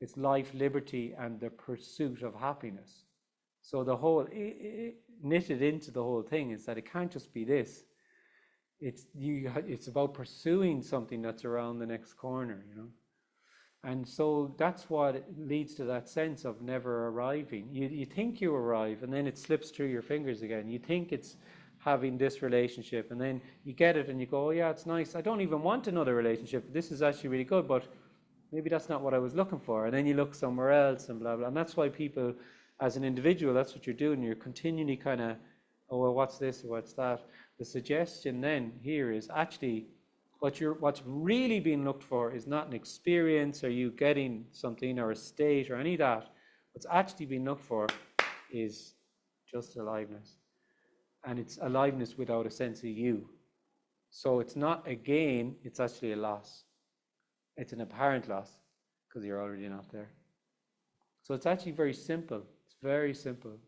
it's life, liberty, and the pursuit of happiness. So the whole, knitted into the whole thing is that it can't just be this. It's about pursuing something that's around the next corner, you know. And so that's what leads to that sense of never arriving. You think you arrive, and then it slips through your fingers again. You think it's having this relationship, and then you get it and you go, oh yeah, it's nice. I don't even want another relationship. This is actually really good, but maybe that's not what I was looking for. And then you look somewhere else and blah, blah. And that's why people, as an individual, that's what you're doing. You're continually kind of, oh, well, what's this or what's that? The suggestion then here is actually what's really being looked for is not an experience or you getting something or a state or any of that. What's actually being looked for is just aliveness. And it's aliveness without a sense of you. So it's not a gain, it's actually a loss. It's an apparent loss because you're already not there. So it's actually very simple. It's very simple.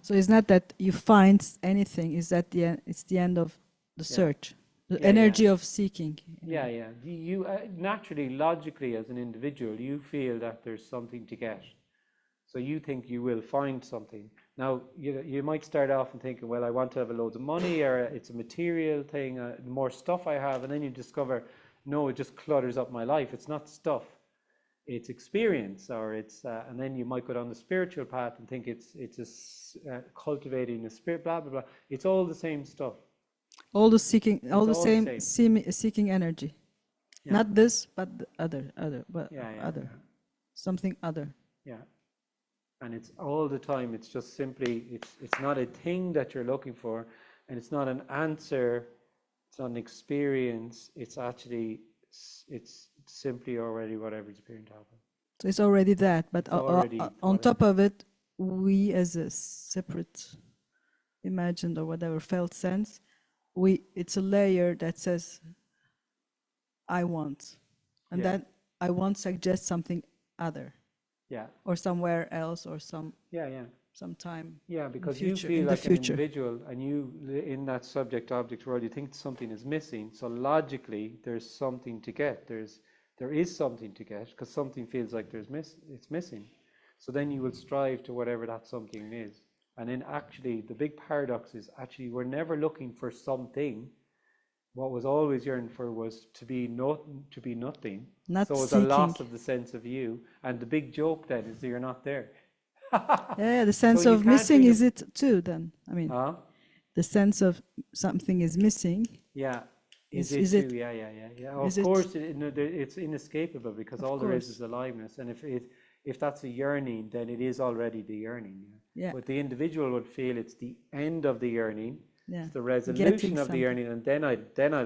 So it's not that you find anything, it's that it's the end of the search, the energy of seeking. Yeah. You naturally, logically, as an individual, you feel that there's something to get. So you think you will find something. Now, you might start off and thinking, well, I want to have a load of money, or it's a material thing, the more stuff I have, and then you discover, no, it just clutters up my life. It's not stuff. It's experience, or it's, and then you might go down the spiritual path and think it's cultivating the spirit, blah, blah, blah. It's all the same stuff. All the seeking, all the same seeking energy. Yeah. Not this, but the other, but other. Something other. Yeah. And it's all the time, it's just simply, it's not a thing that you're looking for, and it's not an answer, it's not an experience, it's actually, it's simply already whatever's appearing to happen. So it's already that, but on top of it, we as a separate, imagined or whatever felt sense, it's a layer that says, I want. And that I want suggests something other. Yeah. Or somewhere else, or some time. Yeah, because you feel like an individual, and you, in that subject-object world, you think something is missing. So logically, there's something to get. There is something to get, because something feels like it's missing. So then you will strive to whatever that something is. And then actually, the big paradox is actually we're never looking for something. What was always yearned for was to be nothing. So it's a loss of the sense of you. And the big joke then is that you're not there. The sense of missing is it too then? I mean, the sense of something is missing. Yeah. Is it too? Yeah. Of course, it's inescapable, because all there is aliveness. And if that's a yearning, then it is already the yearning. Yeah. But the individual would feel it's the end of the yearning. Yeah. It's the resolution of the yearning, and then I'll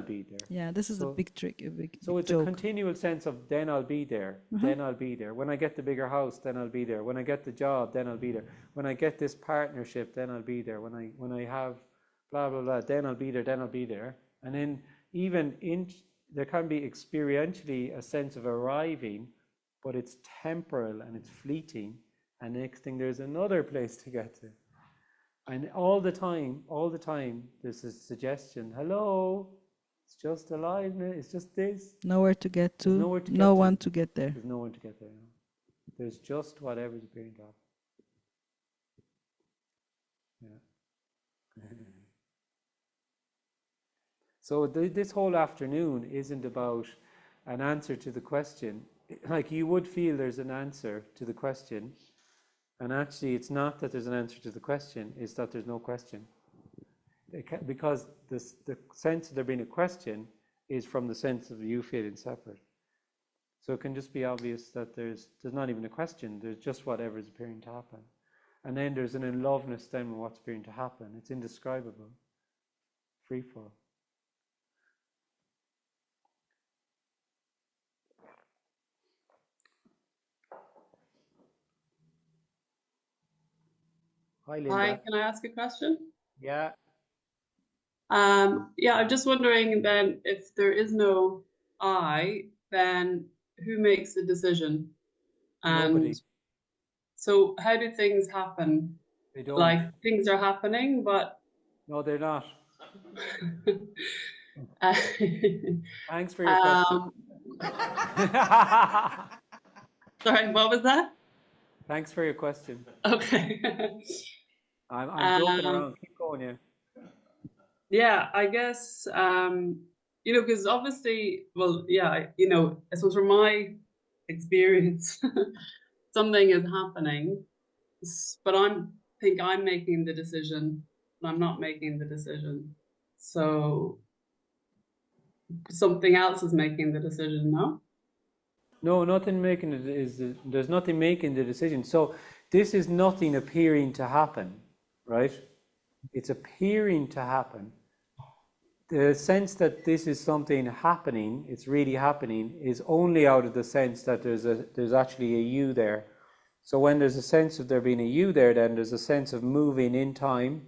be there. Yeah, this is a big trick, a big So it's joke. A continual sense of then I'll be there, then I'll be there. When I get the bigger house, then I'll be there. When I get the job, then I'll be there. When I get this partnership, then I'll be there. When I have blah blah blah, then I'll be there, then I'll be there. And then even there can be experientially a sense of arriving, but it's temporal and it's fleeting. And next thing there's another place to get to. And all the time, there's a suggestion. Hello, it's just aliveness. It's just this. Nowhere to get to. No one to get there. There's no one to get there. There's just whatever's appearing to happen. Yeah. So this whole afternoon isn't about an answer to the question. Like you would feel there's an answer to the question. And actually, it's not that there's an answer to the question, it's that there's no question. Because the sense of there being a question is from the sense of you feeling separate. So it can just be obvious that there's not even a question, there's just whatever is appearing to happen. And then there's an in-loveness then with what's appearing to happen. It's indescribable. Free fall. Hi, Linda. Hi, can I ask a question? Yeah. I'm just wondering then, if there is no I, then who makes the decision? And nobody. So how do things happen? They don't. Like things are happening, but no, they're not. Thanks for your question. Sorry, what was that? Thanks for your question. Okay. I'm joking around. Keep going, yeah. Yeah, I guess, because obviously, I suppose from my experience, something is happening, but I think I'm making the decision, but I'm not making the decision. So something else is making the decision, no? No, nothing making it there's nothing making the decision. So this is nothing appearing to happen, right? It's appearing to happen. The sense that this is something happening, it's really happening, is only out of the sense that there's actually a you there. So when there's a sense of there being a you there, then there's a sense of moving in time,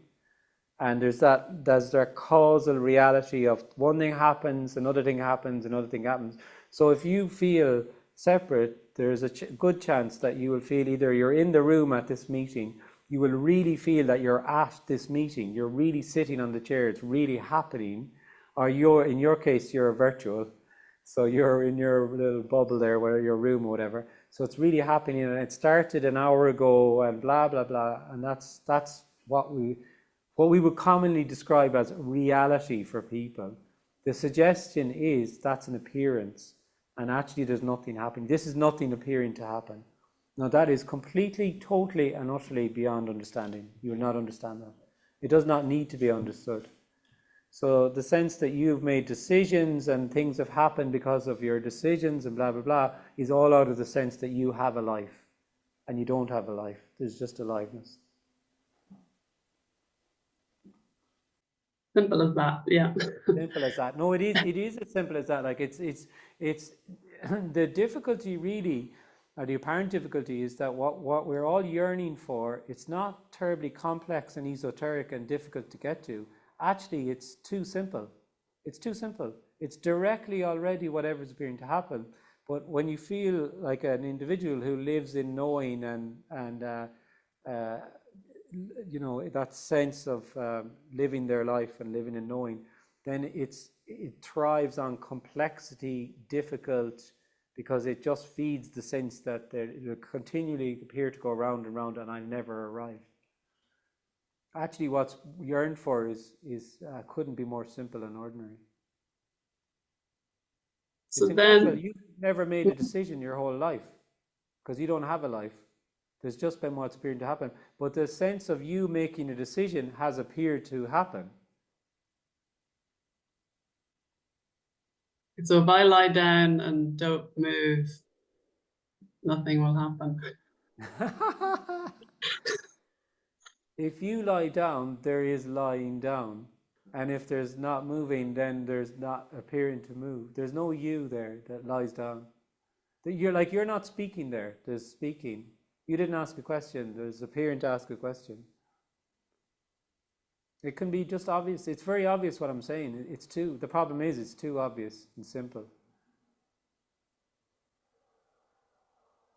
and there's that causal reality of one thing happens, another thing happens, another thing happens. So if you feel separate, there's a good chance that you will feel either you're in the room at this meeting, you will really feel that you're at this meeting, you're really sitting on the chair, it's really happening, or in your case, you're virtual, so you're in your little bubble there, where your room or whatever. So it's really happening, and it started an hour ago, and blah blah blah, and that's what we would commonly describe as reality for people. The suggestion is that's an appearance, and actually there's nothing happening. This is nothing appearing to happen. Now that is completely, totally, and utterly beyond understanding. You will not understand that. It does not need to be understood. So the sense that you've made decisions and things have happened because of your decisions and blah, blah, blah, is all out of the sense that you have a life, and you don't have a life. There's just aliveness. Simple as that, yeah. Simple as that. No, it is as simple as that. Like it's the difficulty really, or the apparent difficulty, is that what we're all yearning for, it's not terribly complex and esoteric and difficult to get to. Actually, it's too simple. It's too simple. It's directly already whatever's appearing to happen. But when you feel like an individual who lives in knowing and you know, that sense of living their life and living in knowing, then it thrives on complexity, difficult, because it just feeds the sense that they continually appear to go round and round, and I never arrive. Actually, what's yearned for is couldn't be more simple and ordinary. So it's incredible. You've never made a decision your whole life, because you don't have a life. There's just been what's appearing to happen. But the sense of you making a decision has appeared to happen. So if I lie down and don't move, nothing will happen. If you lie down, there is lying down. And if there's not moving, then there's not appearing to move. There's no you there that lies down. You're not speaking there. There's speaking. You didn't ask a question. There's appearing to ask a question. It can be just obvious. It's very obvious what I'm saying. The problem is it's too obvious and simple.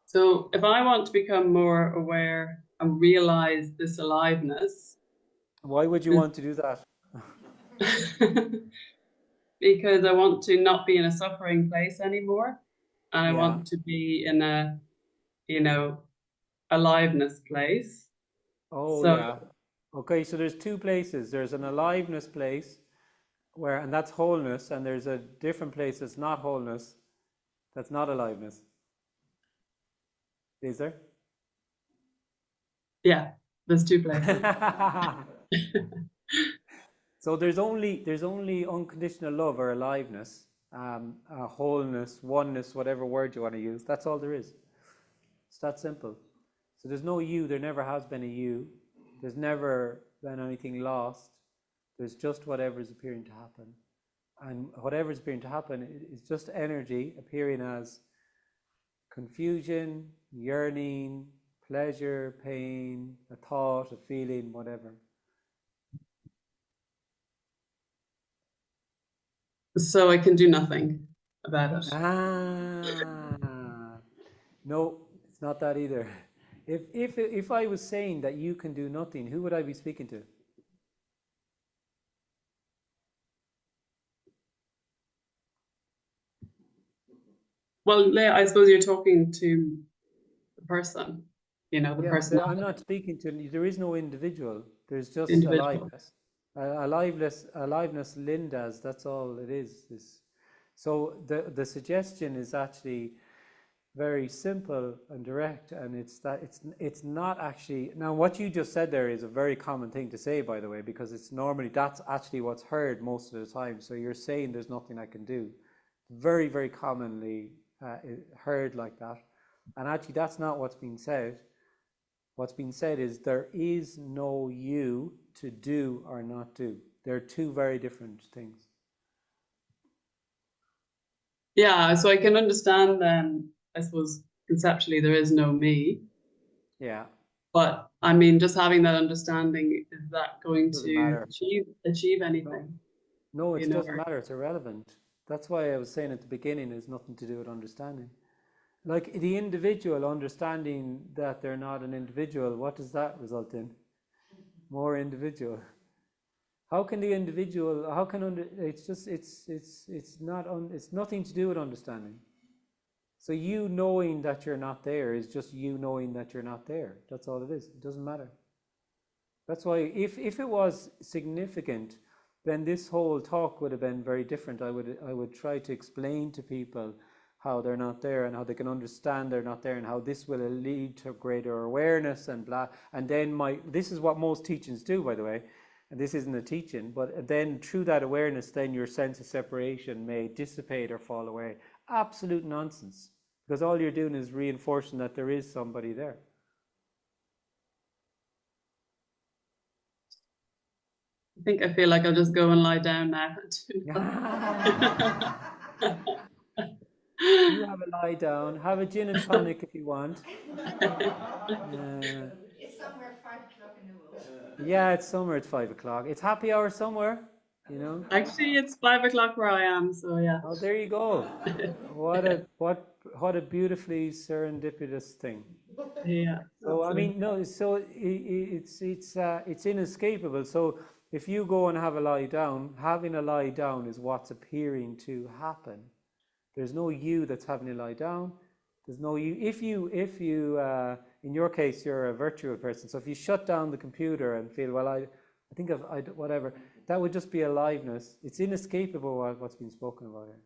So if I want to become more aware and realize this aliveness. Why would you want to do that? Because I want to not be in a suffering place anymore. And I want to be in a, aliveness place. Oh, so, yeah. Okay, so there's two places. There's an aliveness place, and that's wholeness, and there's a different place that's not wholeness, that's not aliveness. Is there? Yeah, there's two places. So there's only unconditional love or aliveness, wholeness, oneness, whatever word you want to use. That's all there is. It's that simple. So there's no you. There never has been a you. There's never been anything lost. There's just whatever's appearing to happen. And whatever's appearing to happen is just energy appearing as confusion, yearning, pleasure, pain, a thought, a feeling, whatever. So I can do nothing about it. No, it's not that either. If I was saying that you can do nothing, who would I be speaking to? Well, I suppose you're talking to the person, the person. I'm not speaking to, there is no individual. There's just aliveness. Aliveness, Linda's, that's all it is. So the suggestion is actually very simple and direct, and it's not actually. Now what you just said there is a very common thing to say, by the way, because it's normally, that's actually what's heard most of the time. So you're saying there's nothing I can do, very, very commonly heard like that, and actually that's not what's being said. What's being said is there is no you to do or not do. They're two very different things. Yeah, so I can understand then, I suppose, conceptually there is no me. Yeah. But I mean, just having that understanding, is that going Doesn't to matter. achieve anything? No, it You know, doesn't matter. It's irrelevant. That's why I was saying at the beginning, it's nothing to do with understanding. Like the individual understanding that they're not an individual, what does that result in? More individual. How can the individual? How can it's just it's not it's nothing to do with understanding. So you knowing that you're not there is just you knowing that you're not there. That's all it is. It doesn't matter. That's why if it was significant, then this whole talk would have been very different. I would try to explain to people how they're not there and how they can understand they're not there and how this will lead to greater awareness and blah. And then this is what most teachings do, by the way. And this isn't a teaching, but then through that awareness, then your sense of separation may dissipate or fall away. Absolute nonsense. Because all you're doing is reinforcing that there is somebody there. I think I feel like I'll just go and lie down now. You have a lie down, have a gin and tonic if you want. It's somewhere 5 o'clock in the world. Yeah, it's somewhere at 5 o'clock. It's happy hour somewhere, you know. Actually, it's 5 o'clock where I am, so yeah. Oh, there you go. What a beautifully serendipitous thing. Yeah. So I mean, no. So it's inescapable. So if you go and have a lie down, having a lie down is what's appearing to happen. There's no you that's having a lie down. There's no you. If you in your case, you're a virtual person. So if you shut down the computer and feel, well, I think of whatever, that would just be aliveness. It's inescapable what's been spoken about here.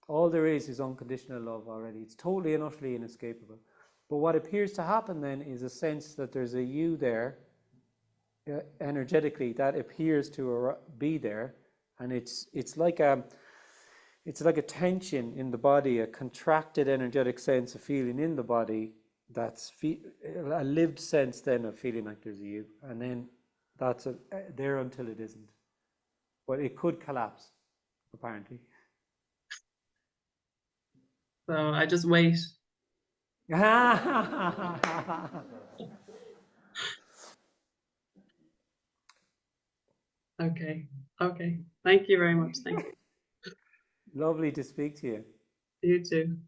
All there is unconditional love already. It's totally and utterly inescapable. But what appears to happen then is a sense that there's a you there, energetically, that appears to be there, and it's like a tension in the body, a contracted energetic sense of feeling in the body. That's a lived sense then of feeling like there's a you, and then that's there until it isn't. But it could collapse, apparently. So I just wait. Okay. Okay. Thank you very much. Thank you. Lovely to speak to you. You too.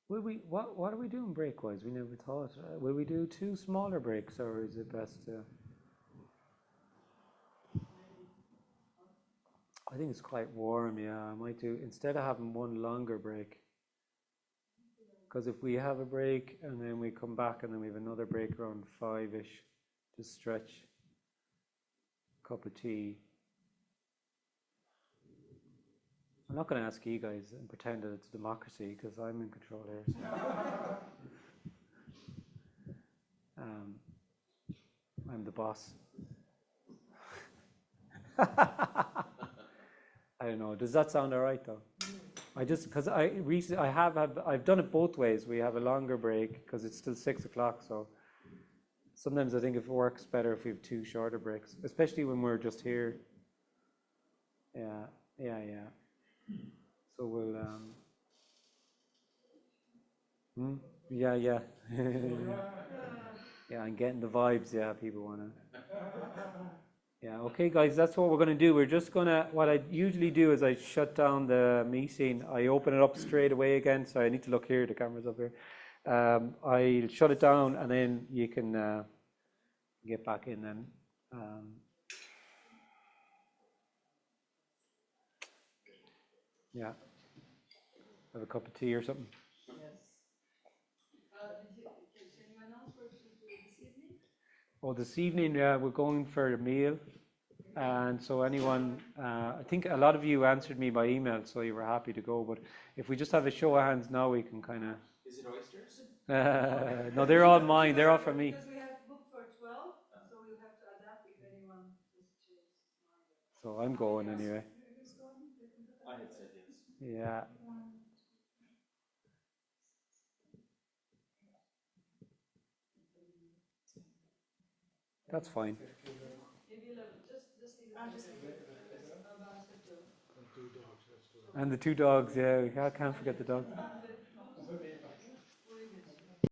Will we? What are we doing break-wise? We never thought. Will we do 2 smaller breaks, or is it best to? I think it's quite warm. Yeah, I might do, instead of having 1 longer break. Because if we have a break and then we come back and then we have another break around 5-ish, just stretch. Cup of tea. I'm not going to ask you guys and pretend that it's democracy because I'm in control here. So. I'm the boss. I don't know. Does that sound all right though? Because I've done it both ways. We have a longer break because it's still 6 o'clock. So sometimes I think it works better if we have 2 shorter breaks, especially when we're just here. Yeah. So we'll. Yeah. Yeah, I'm getting the vibes. Yeah, people wanna. Yeah, okay, guys, that's what we're going to do. We're just going to, what I usually do is I shut down the meeting. I open it up straight away again. So I need to look here. The camera's up here. I'll shut it down and then you can get back in then. Yeah. Have a cup of tea or something. Yes. Can you announce what to do this evening? Oh, this evening we're going for a meal. And so anyone, I think a lot of you answered me by email, so you were happy to go. But if we just have a show of hands now, we can kind of... Is it oysters? No, they're all mine. They're all from me. Because we have booked for 12, so we'll have to adapt if anyone just changes his mind. So I'm going anyway. I had said yes. Yeah. That's fine. Maybe 11. Just leave it. And the two dogs, yeah. I can't forget the dogs.